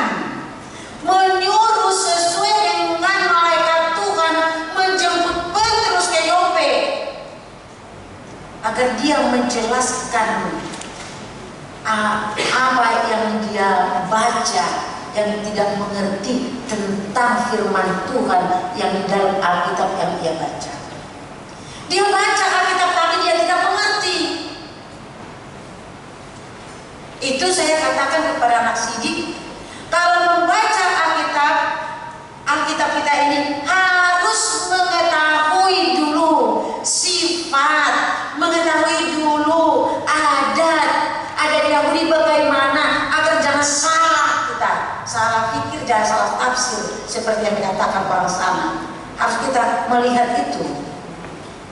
menyuruh sesuai dengan malaikat Tuhan menjemput Petrus ke Yope agar dia menjelaskan apa yang dia baca, yang tidak mengerti tentang firman Tuhan yang di dalam Alkitab yang dia baca. Dia baca Alkitab tapi dia tidak mengerti. Itu Itu saya katakan kepada anak sidik, kalau membaca Alkitab kita ini harus mengetahui dulu sifat, mengetahui dulu adat Yahudi bagaimana, agar jangan salah kita, salah pikir, jangan salah tafsir seperti yang dikatakan orang sana. Harus kita melihat itu.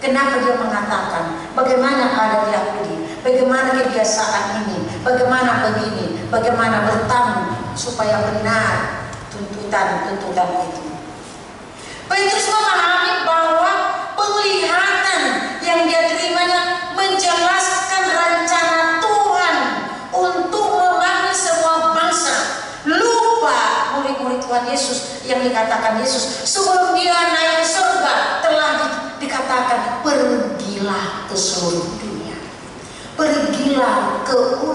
Kenapa dia mengatakan, bagaimana adat Yahudi, bagaimana kebiasaan ini, bagaimana begini, bagaimana bertamu supaya benar tuntutan itu. Petrus memahami bahwa penglihatan yang dia terimanya menjelaskan rencana Tuhan untuk memanggil semua bangsa. Lupa murid-murid Tuhan Yesus yang dikatakan Yesus sebelum dia naik ke surga telah dikatakan, pergilah ke seluruh dunia, pergilah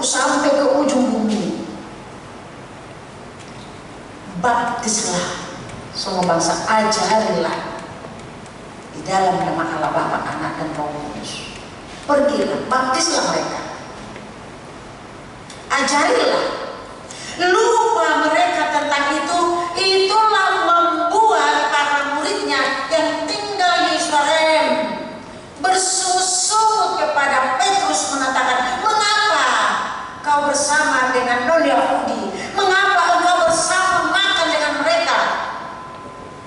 sampai ke ujung bumi, baptislah semua bangsa, ajarilah di dalam nama Allah Bapa, Anak dan Roh Kudus. Pergilah, baptislah mereka, ajarilah. Lupa mereka tentang itu. Itulah membuat para muridnya yang tinggal di Yerusalem bersungut-sungut kepada Petrus, mengatakan, mengapa kau bersama dengan non-Yahudi? Mengapa engkau bersama makan dengan mereka?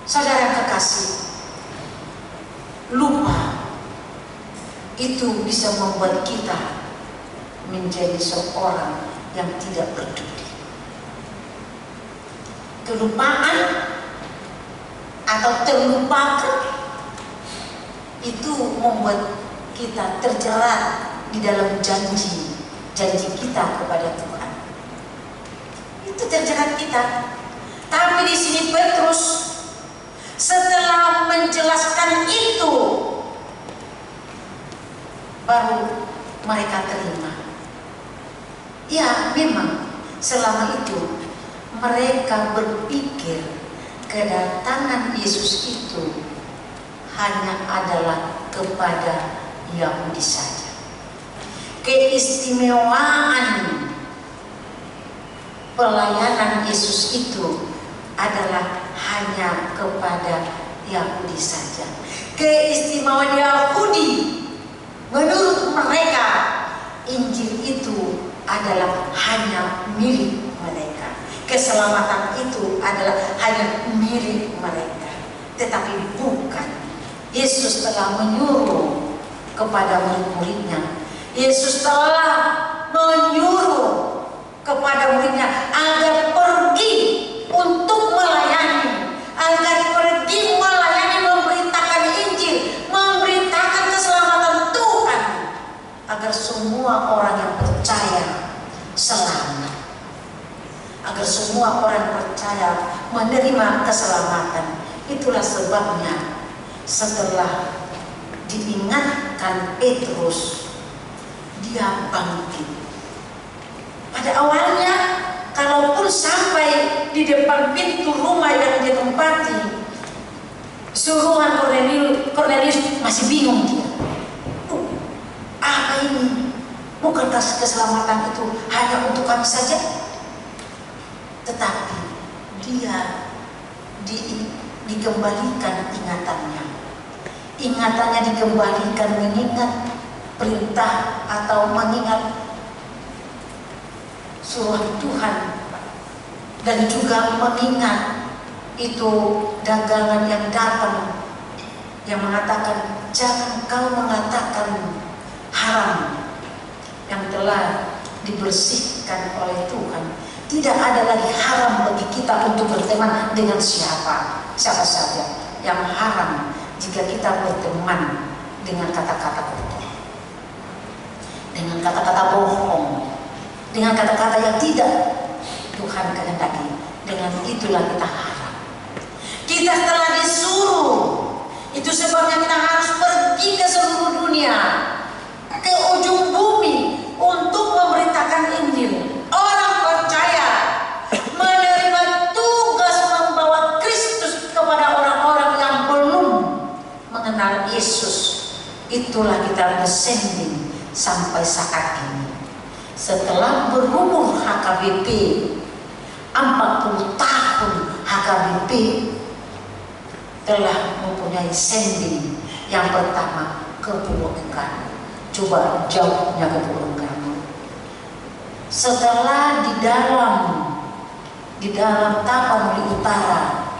Saudara yang kekasih, lupa itu bisa membuat kita menjadi seorang yang tidak peduli. Kelupaan atau terlupakan itu membuat kita terjerat di dalam janji kita kepada Tuhan. Itu terjerat kita. Tapi di sini Petrus setelah menjelaskan itu, baru mereka terima. Ya, memang selama itu mereka berpikir kedatangan Yesus itu hanya adalah kepada Yahudi saja. Keistimewaan pelayanan Yesus itu adalah hanya kepada Yahudi saja. Keistimewaan Yahudi, menurut mereka Injil itu adalah hanya milik mereka. Keselamatan itu adalah hanya milik mereka. Tetapi bukan. Yesus telah menyuruh kepada murid-muridnya. Yesus telah menyuruh kepada muridnya agar pergi untuk melayani, agar pergi melayani, memberitakan Injil, memberitakan keselamatan Tuhan, agar semua orang yang percaya selamat, agar semua orang percaya menerima keselamatan. Itulah sebabnya setelah diingatkan Petrus, dia bangkit. Pada awalnya, kalaupun sampai di depan pintu rumah yang ditempati suruhan Kornelius, masih bingung dia. Apa ini? Bukankah keselamatan itu hanya untuk kami saja? Tetapi dia dikembalikan ingatannya dikembalikan, mengingat perintah atau mengingat suruhan Tuhan, dan juga mengingat itu dagangan yang datang yang mengatakan, jangan kau mengatakan haram yang telah dibersihkan oleh Tuhan. Tidak ada lagi haram bagi kita untuk berteman dengan siapa saja. Yang haram jika kita berteman dengan kata-kata kotor, dengan kata-kata bohong, dengan kata-kata yang tidak Tuhan kehendaki. Dengan itulah kita haram. Kita telah disuruh. Itu sebabnya kita harus pergi ke seluruh dunia, ke ujung bumi, untuk memberitakan Injil. Orang percaya menerima tugas membawa Kristus kepada orang-orang yang belum mengenal Yesus. Itulah kita bersanding sampai saat ini. setelah berumur HKBP 40 tahun, HKBP telah mempunyai sending yang pertama ke Pulau Enggano. Coba jauhnya ke Pulau Enggano. Setelah di dalam Tapanuli Utara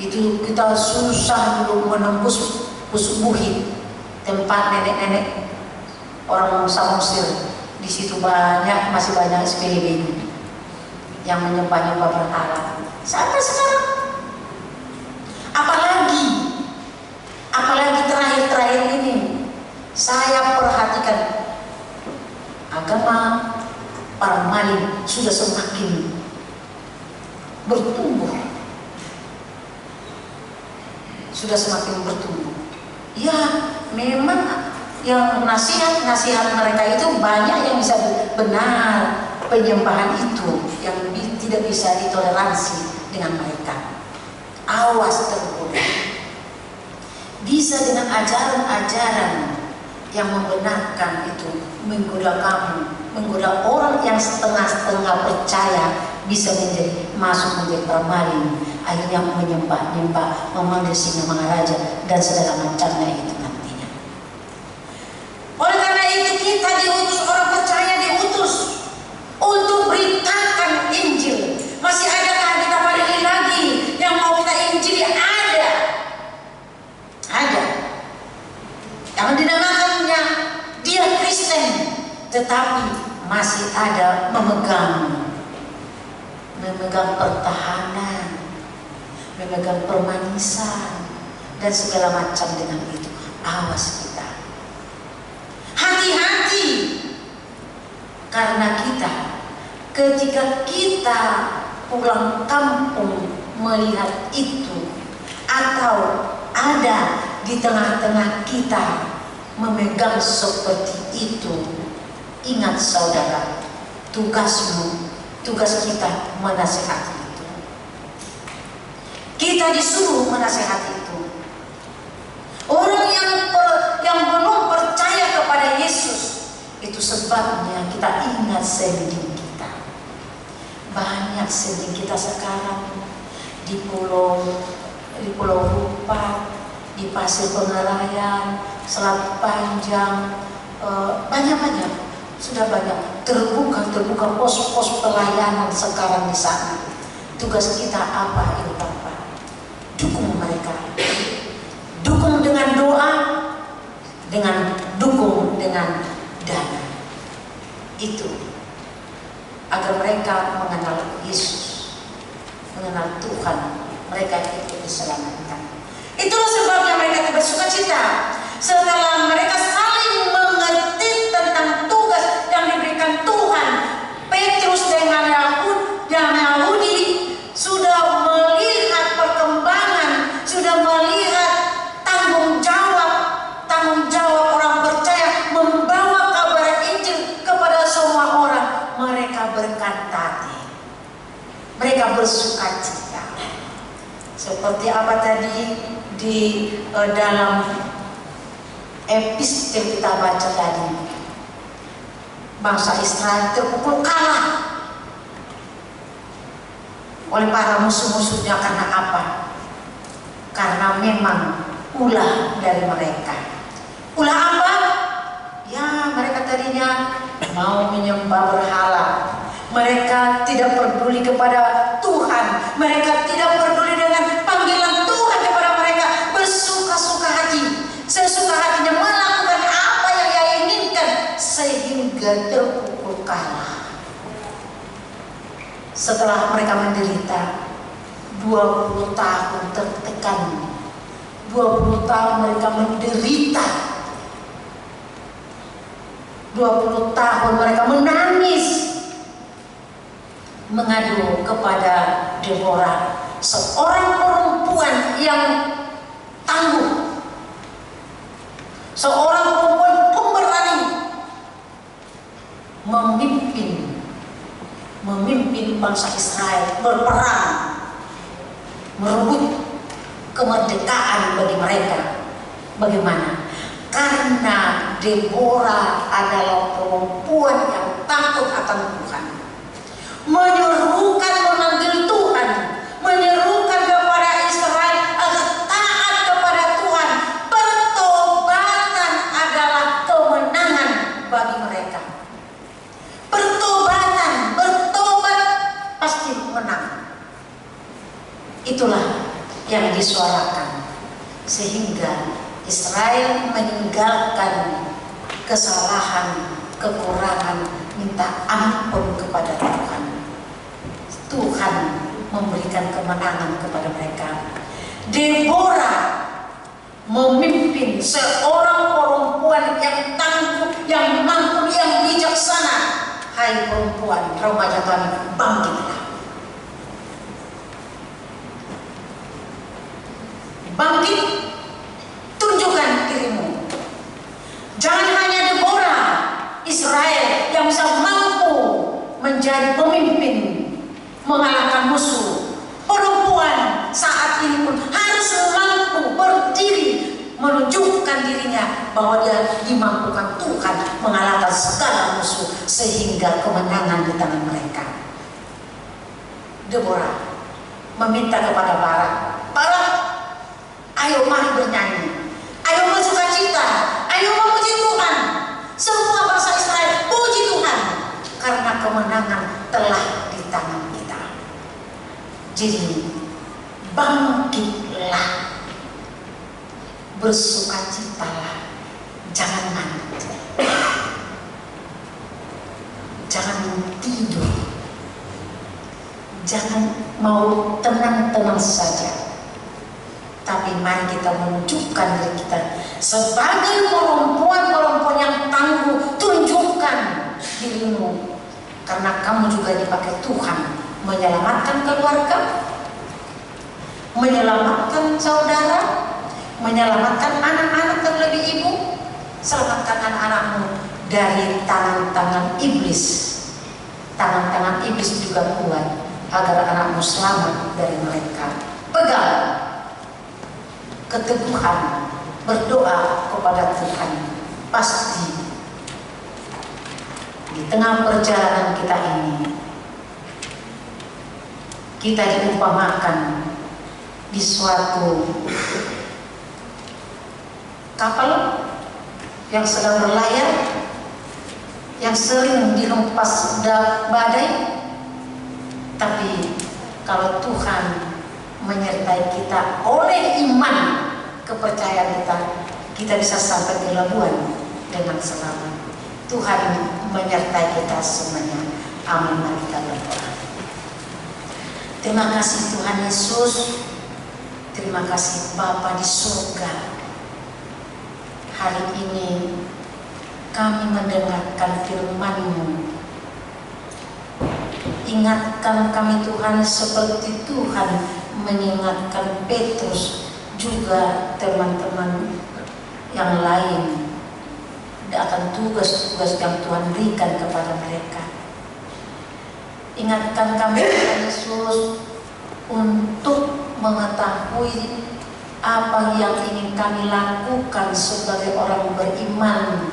itu kita susah dulu menembus Pusubuhi, tempat nenek-nenek orang Samosir. Di situ masih banyak SPLB yang menyembah-nyembah berhala sampai sekarang. Apalagi terakhir ini saya perhatikan agama para maling sudah semakin bertumbuh. Ya, memang yang nasihat mereka itu banyak yang bisa benar. Penyembahan itu yang tidak bisa ditoleransi dengan mereka. Awas tergoda. Bisa dengan ajaran-ajaran yang membenarkan itu menggoda kamu, menggoda orang yang setengah-setengah percaya, bisa masuk menjadi permaling, akhirnya menyembah, memanggil Singa Maharaja dan segala macamnya itu nantinya. Oleh karena itu kita diutus, orang percaya diutus untuk beritakan Injil. Masih adakah kita balik lagi yang mau kita Injili? Ada yang dinamakannya dia Kristen, tetapi masih ada memegang pertahanan, memegang permanisan dan segala macam dengan itu. Awas kita, hati-hati, karena ketika kita pulang kampung melihat itu, atau ada di tengah-tengah kita memegang seperti itu, ingat saudara, tugas kita menasihati itu. Kita disuruh menasihati itu. Orang yang belum percaya kepada Yesus, itu sebabnya kita ingat sending kita. Banyak sending kita sekarang di Pulau Rupat, di Pasir Penggalayan, Selat Panjang, banyak sudah banyak terbuka pos-pos pelayanan sekarang di sana. Tugas kita apa ini Bapak? Dukung mereka, dukung dengan doa, dukung dengan dana. Itu agar mereka mengenal Yesus, mengenal Tuhan, mereka itu diselamatkan. Itulah sebabnya mereka bersukacita setelah mereka saling mengerti tentang tugas yang diberikan Tuhan. Petrus dengan Yahudi sudah melihat perkembangan, sudah melihat tanggung jawab orang percaya membawa kabar Injil kepada semua orang. Mereka berkata, mereka bersukacita. Seperti apa tadi di dalam epistel kita baca tadi, bangsa Israel terpukul kalah oleh para musuh-musuhnya. Karena apa? Karena memang ulah dari mereka. Ulah apa? Ya, mereka tadinya mau menyembah berhala. Mereka tidak peduli kepada Tuhan. Mereka tidak peduli dengan panggilan Tuhan kepada mereka. Bersuka-suka hati, sesuka hatinya melakukan apa yang ia inginkan, sehingga terpukul kalah. Setelah mereka menderita 20 tahun tertekan, 20 tahun mereka menderita, 20 tahun mereka menangis, mengadu kepada Deborah, seorang perempuan yang tangguh, seorang perempuan pemberani, memimpin bangsa Israel berperang, merebut kemerdekaan bagi mereka. Bagaimana? Karena Deborah adalah perempuan yang takut akan Tuhan, menyerukan memanggil Tuhan, menyerukan kepada Israel agar taat kepada Tuhan. Pertobatan adalah kemenangan bagi mereka. Pertobatan, bertobat pasti menang. Itulah yang disuarakan, sehingga Israel meninggalkan kesalahan, kekurangan, minta ampun kepada Tuhan. Tuhan memberikan kemenangan kepada mereka. Deborah memimpin seorang perempuan yang tangguh, yang mampu, yang bijaksana. Hai perempuan, remaja kami, bangkitlah. Bangkit, tunjukkan dirimu. Jangan hanya Deborah Israel yang bisa mampu menjadi pemimpin mengalahkan musuh. Perempuan saat ini pun harus mampu berdiri, menunjukkan dirinya bahwa dia dimampukan Tuhan mengalahkan segala musuh, sehingga kemenangan di tangan mereka. Deborah meminta kepada Barak, Barak, ayo mari bernyanyi, ayo bersukacita, ayo memuji Tuhan. Semua bangsa Israel puji Tuhan, karena kemenangan telah di tangan kita. Jadi bangkitlah, bersukacitalah, jangan ngantuk, jangan tidur, jangan mau tenang-tenang saja. Tapi mari kita menunjukkan diri kita sebagai perempuan-perempuan yang tangguh. Tunjukkan dirimu, karena kamu juga dipakai Tuhan menyelamatkan keluarga, menyelamatkan saudara, menyelamatkan anak-anak, terlebih ibu. Selamatkan anak-anakmu dari tangan-tangan iblis. Tangan-tangan iblis juga kuat agar anakmu selamat dari mereka. Pegang keteguhan, berdoa kepada Tuhan. Pasti di tengah perjalanan kita ini, kita diumpamakan di suatu kapal yang sedang berlayar, yang sering dihempas badai. Tapi kalau Tuhan menyertai kita oleh iman, kepercayaan kita bisa sampai di Labuan dengan selamat. Tuhan menyertai kita semuanya. Amin. Mari kita berdoa. Terima kasih Tuhan Yesus. Terima kasih Bapa di surga. Hari ini kami mendengarkan firman-Mu. Ingatkan kami Tuhan, seperti Tuhan mengingatkan Petrus, juga teman-teman yang lain, akan tugas-tugas yang Tuhan berikan kepada mereka. Ingatkan kami Tuhan Yesus untuk mengetahui apa yang ingin kami lakukan sebagai orang beriman,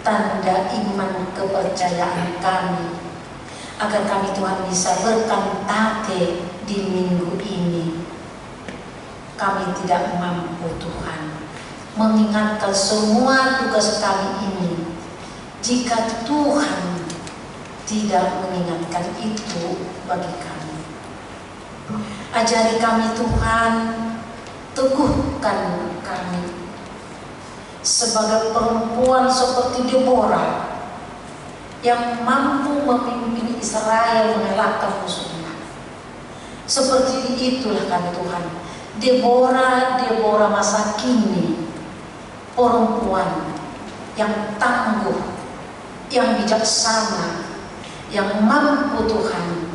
tanda iman kepercayaan kami, agar kami Tuhan bisa berkantate di minggu ini. Kami tidak mampu Tuhan mengingatkan semua tugas kami ini jika Tuhan tidak mengingatkan itu bagi kami. Ajari kami Tuhan, teguhkan kami sebagai perempuan seperti Deborah yang mampu memimpin Israel mengalahkan musuhnya. Seperti itulah kami Tuhan, Deborah masa kini, perempuan yang tangguh, yang bijaksana, yang mampu Tuhan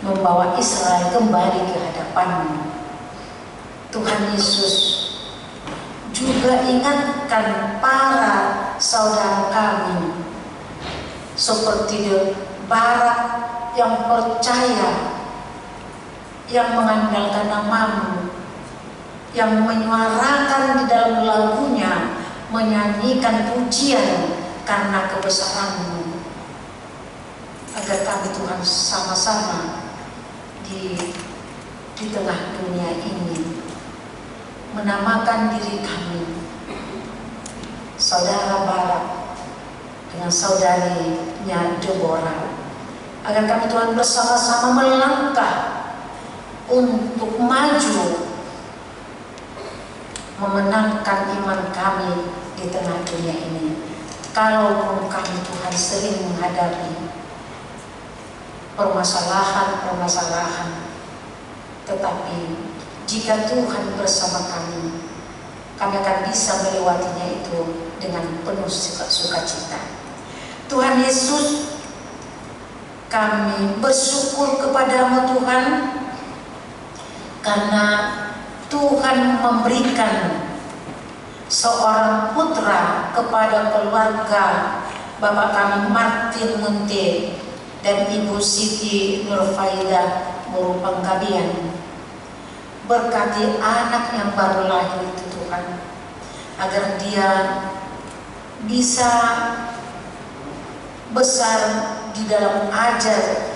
membawa Israel kembali ke hadapan-Mu. Tuhan Yesus, juga ingatkan para saudara kami seperti Barak yang percaya, yang mengandalkan nama-Mu, yang menyuarakan di dalam lagunya, menyanyikan pujian karena kebesaran-Mu. agar kami Tuhan sama-sama di tengah dunia ini menamakan diri kami saudara Barak dengan saudarinya Deborah, agar kami Tuhan bersama-sama melangkah untuk maju memenangkan iman kami di tengah dunia ini. Kalaupun kami Tuhan sering menghadapi permasalahan-permasalahan, tetapi jika Tuhan bersama kami akan bisa melewatinya itu dengan penuh sukacita. Tuhan Yesus, kami bersyukur kepadamu Tuhan, karena Tuhan memberikan seorang putra kepada keluarga Bapak kami Martin Munte dan Ibu Siti Nurfaida Muru Panggabian. Berkati anak yang baru lahir itu Tuhan, agar dia bisa besar di dalam ajar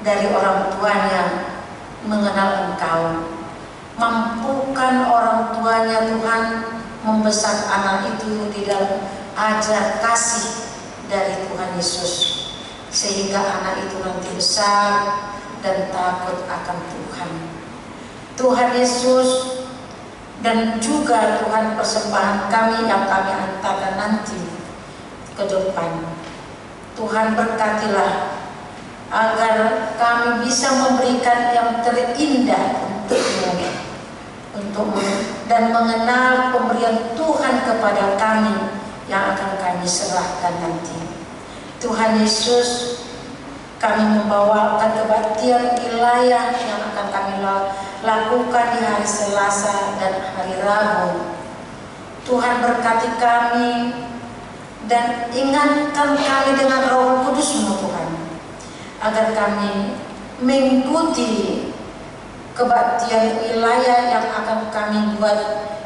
dari orang tuanya mengenal Engkau. Mampukan orang tuanya Tuhan membesar anak itu di dalam ajar kasih dari Tuhan Yesus, sehingga anak itu nanti besar dan takut akan Tuhan. Tuhan Yesus, dan juga Tuhan persembahan kami yang kami hantarkan nanti ke depan, Tuhan berkatilah agar kami bisa memberikan yang terindah untukmu dan mengenal pemberian Tuhan kepada kami yang akan kami serahkan nanti. Tuhan Yesus, kami membawakan kebaktian wilayah yang akan kami lakukan di hari Selasa dan hari Rabu. Tuhan berkati kami dan ingatkan kami dengan Roh Kudus-Mu Tuhan, agar kami mengikuti kebaktian wilayah yang akan kami buat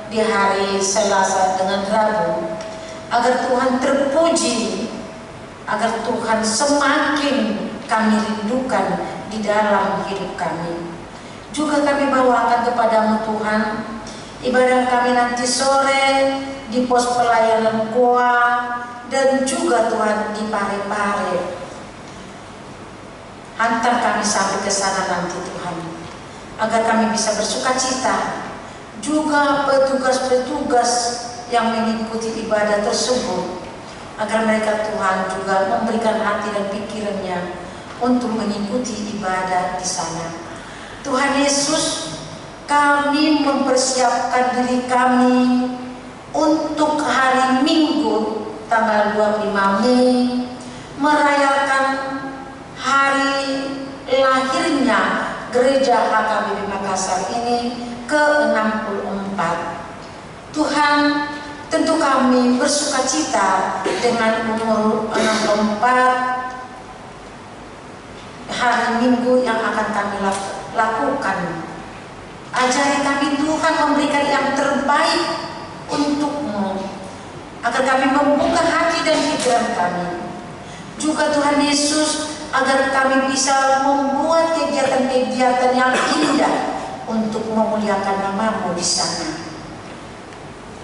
di hari Selasa dengan Rabu, agar Tuhan terpuji, agar Tuhan semakin kami rindukan di dalam hidup kami. Juga kami bawakan kepadamu Tuhan ibadah kami nanti sore di pos pelayanan Goa, dan juga Tuhan di Pare-Pare. Hantar kami sampai ke sana nanti Tuhan, agar kami bisa bersukacita. Juga petugas-petugas yang mengikuti ibadah tersebut, agar mereka Tuhan juga memberikan hati dan pikirannya untuk mengikuti ibadah di sana. Tuhan Yesus, kami mempersiapkan diri kami untuk hari Minggu tanggal 25 Mei merayakan hari lahirnya Gereja HKBP Makassar ini ke-64. Tuhan, tentu kami bersukacita dengan umur 64 hari Minggu yang akan kami lakukan. Ajari kami Tuhan memberikan yang terbaik untuk-Mu, agar kami membuka hati dan pikiran kami. Juga Tuhan Yesus, agar kami bisa membuat kegiatan-kegiatan yang indah untuk memuliakan nama-Mu di sana.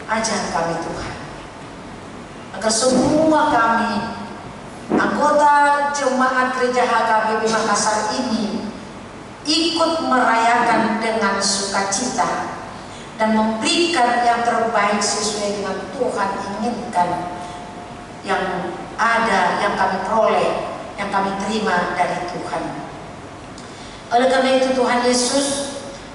Ajar kami Tuhan, agar semua kami anggota jemaat Gereja HKBP Makassar ini ikut merayakan dengan sukacita dan memberikan yang terbaik sesuai dengan Tuhan inginkan, yang ada, yang kami peroleh, yang kami terima dari Tuhan. Oleh karena itu Tuhan Yesus,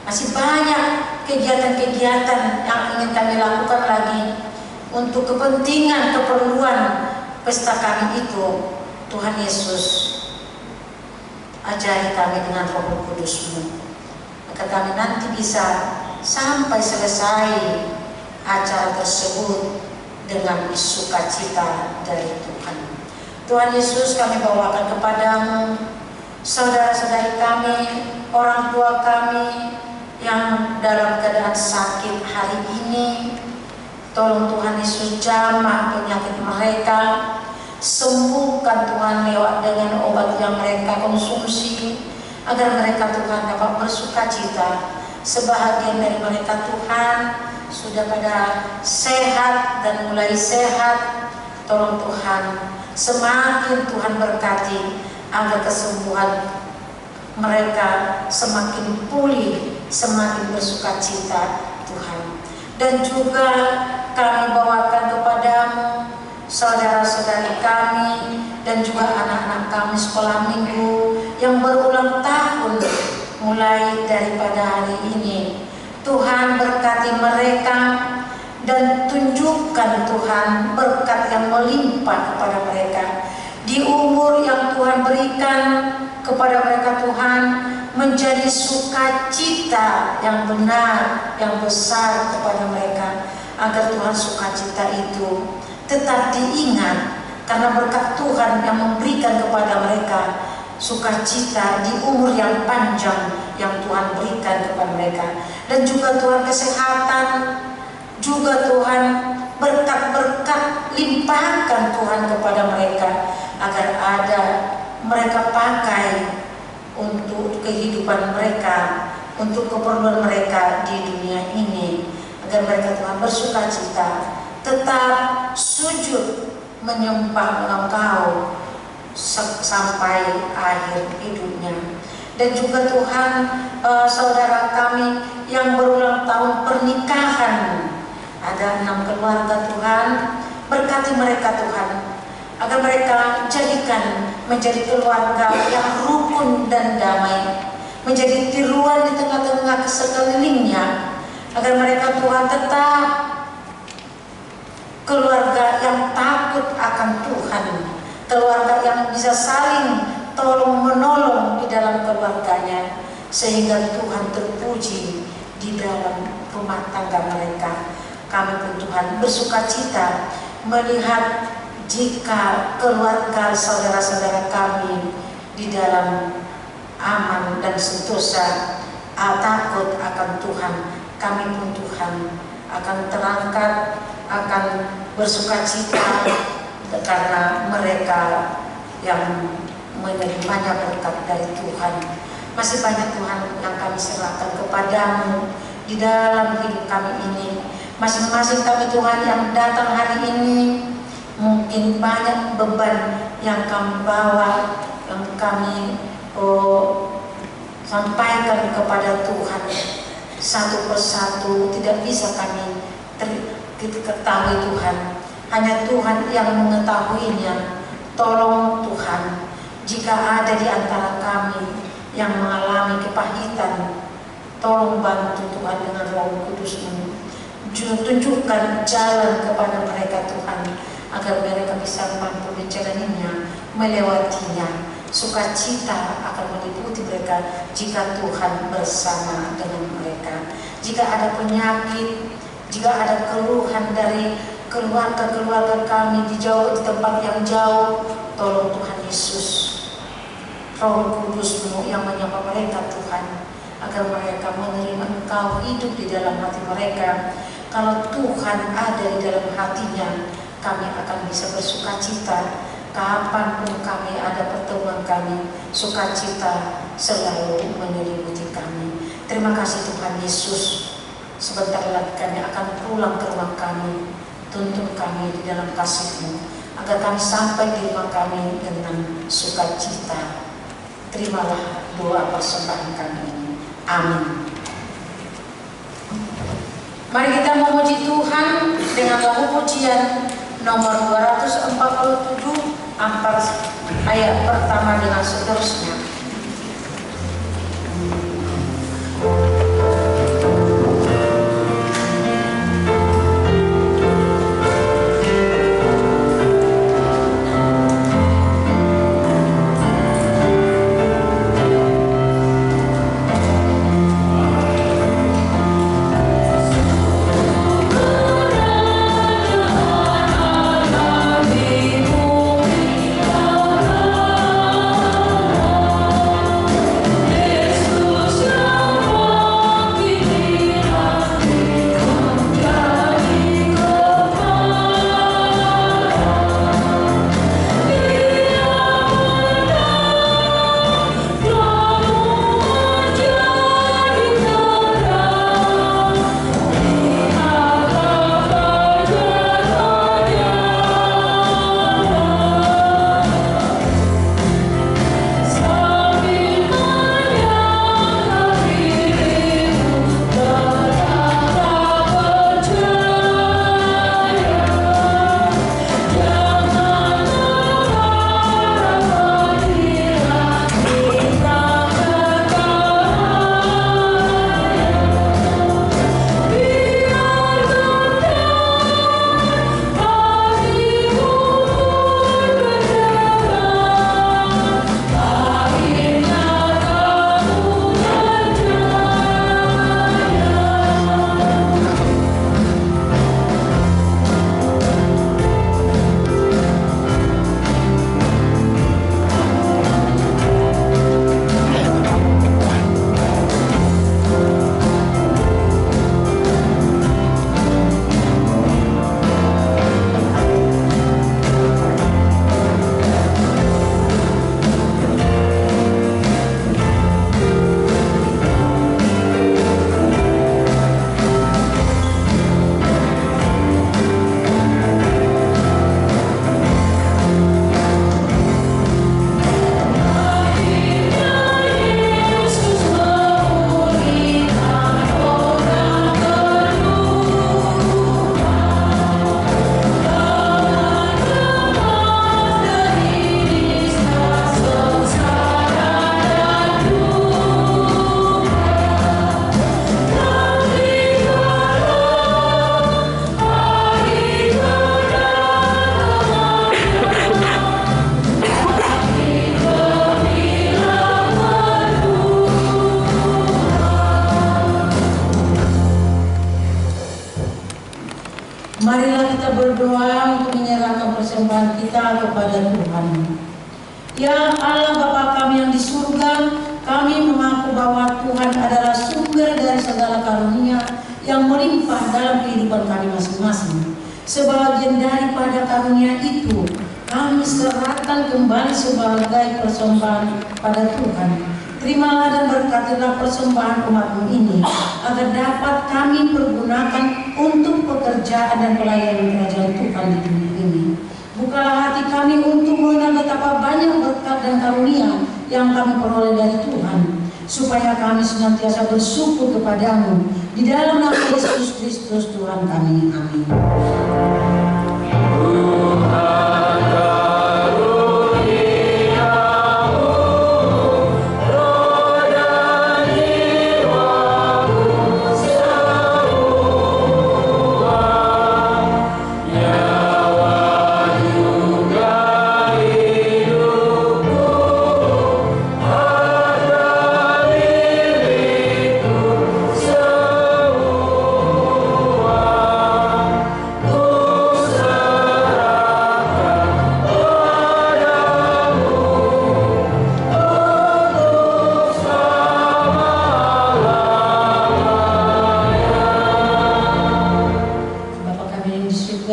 masih banyak kegiatan-kegiatan yang ingin kami lakukan lagi untuk kepentingan, keperluan pesta kami itu. Tuhan Yesus, ajari kami dengan Roh Kudus-Mu, agar kami nanti bisa sampai selesai acara tersebut dengan sukacita dari Tuhan. Tuhan Yesus, kami bawakan kepadamu saudara-saudari kami, orang tua kami yang dalam keadaan sakit hari ini. Tolong Tuhan Yesus jamah penyakit mereka, Sembuhkan Tuhan lewat dengan obat yang mereka konsumsi, agar mereka Tuhan dapat bersuka cita. Sebahagian dari mereka Tuhan sudah pada sehat dan mulai sehat. Tolong Tuhan, semakin Tuhan berkati agar kesembuhan mereka semakin pulih, semakin bersuka cita Tuhan. Dan juga kami bawakan kepadamu saudara-saudari kami dan juga anak-anak kami sekolah minggu yang berulang tahun mulai daripada hari ini. Tuhan berkati mereka dan tunjukkan Tuhan berkat yang melimpah kepada mereka. Di umur yang Tuhan berikan kepada mereka Tuhan, menjadi sukacita yang benar, yang besar kepada mereka, agar Tuhan sukacita itu tetap diingat, karena berkat Tuhan yang memberikan kepada mereka sukacita di umur yang panjang yang Tuhan berikan kepada mereka. Dan juga Tuhan kesehatan, juga Tuhan berkat-berkat limpahkan Tuhan kepada mereka, agar ada mereka pakai untuk kehidupan mereka, untuk keperluan mereka di dunia ini, agar mereka Tuhan bersuka cita, tetap sujud menyembah Engkau sampai akhir hidupnya. Dan juga Tuhan, saudara kami yang berulang tahun pernikahan, ada 6 keluarga Tuhan, berkati mereka Tuhan, agar mereka jadikan menjadi keluarga yang rukun dan damai, menjadi tiruan di tengah-tengah sekelilingnya, agar mereka Tuhan tetap keluarga yang takut akan Tuhan, keluarga yang bisa saling tolong menolong di dalam keluarganya, sehingga Tuhan terpuji di dalam rumah tangga mereka. Kami pun Tuhan bersuka cita melihat jika keluarga saudara-saudara kami di dalam aman dan sentosa, takut akan Tuhan. Kami pun Tuhan akan terangkat, akan bersuka cita karena mereka yang menerimanya berkat dari Tuhan. Masih banyak Tuhan yang kami serahkan kepadamu di dalam hidup kami ini. Masing-masing kami Tuhan yang datang hari ini, mungkin banyak beban yang kami bawa, yang kami sampaikan kepada Tuhan. Satu persatu tidak bisa kami ketahui Tuhan, hanya Tuhan yang mengetahuinya. Tolong Tuhan, jika ada di antara kami yang mengalami kepahitan, tolong bantu Tuhan dengan Roh Kudus-Mu. Tunjukkan jalan kepada mereka Tuhan, agar mereka bisa mampu menjalaninya, melewatinya. Sukacita akan meliputi mereka jika Tuhan bersama dengan mereka. Jika ada penyakit, jika ada keluhan dari keluarga-keluarga kami di tempat yang jauh, tolong Tuhan Yesus, Roh Kudus-Mu yang menyapa mereka Tuhan, agar mereka menerima Engkau hidup di dalam hati mereka. Kalau Tuhan ada di dalam hatinya, kami akan bisa bersuka cita. Kapanpun kami ada pertemuan kami, sukacita selalu menyelimuti kami. Terima kasih Tuhan Yesus. Sebentar lagi kami akan pulang ke rumah kami. Tuntun kami di dalam kasih-Mu, agar kami sampai di rumah kami dengan sukacita. Terimalah doa persembahan kami ini. Amin. Mari kita memuji Tuhan dengan lagu pujian nomor 247, ayat pertama dengan seterusnya. Amin. Marilah kita berdoa untuk menyerahkan persembahan kita kepada Tuhan. Ya Allah Bapa kami yang di surga, kami mengaku bahwa Tuhan adalah sumber dari segala karunia yang melimpah dalam kehidupan kami masing-masing. Sebagian daripada karunia itu kami serahkan kembali sebagai persembahan pada Tuhan. Terimalah dan berkatilah persembahan umat-Mu ini, agar dapat kami pergunakan untuk pekerjaan dan pelayanan kerajaan Tuhan di dunia ini. Bukalah hati kami untuk mengenal betapa banyak berkat dan karunia yang kami peroleh dari Tuhan, supaya kami senantiasa bersyukur kepadamu. Di dalam nama Yesus Kristus Tuhan kami. Amin.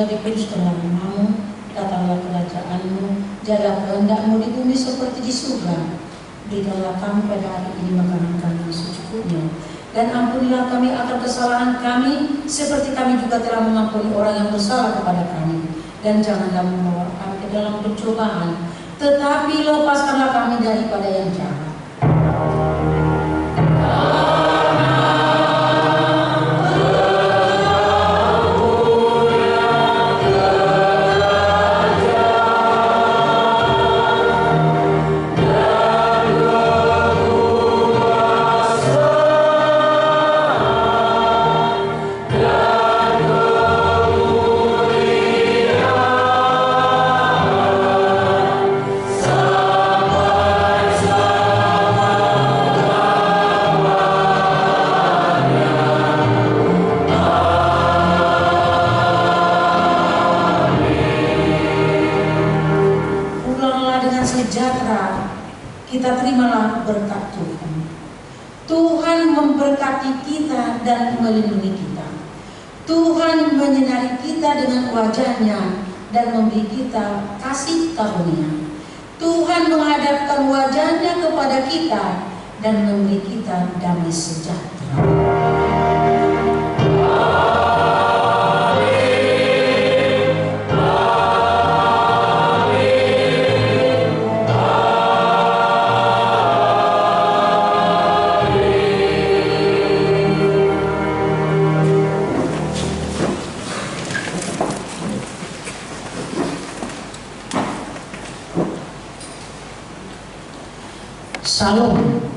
Dikuduskanlah namamu, datanglah kerajaan-Mu, jadilah kehendak-Mu di bumi seperti di surga. Berikanlah kami pada hari ini makanan kami secukupnya, dan ampunilah kami akan kesalahan kami, seperti kami juga telah mengampuni orang yang bersalah kepada kami. Dan janganlah membawa kami ke dalam pencobaan, tetapi lepaskanlah kami daripada yang jahat. Kita terimalah berkat Tuhan. Tuhan memberkati kita dan melindungi kita. Tuhan menyinari kita dengan wajah-Nya dan memberi kita kasih karunia. Tuhan menghadapkan wajah-Nya kepada kita dan memberi kita damai sejahtera. Shalom.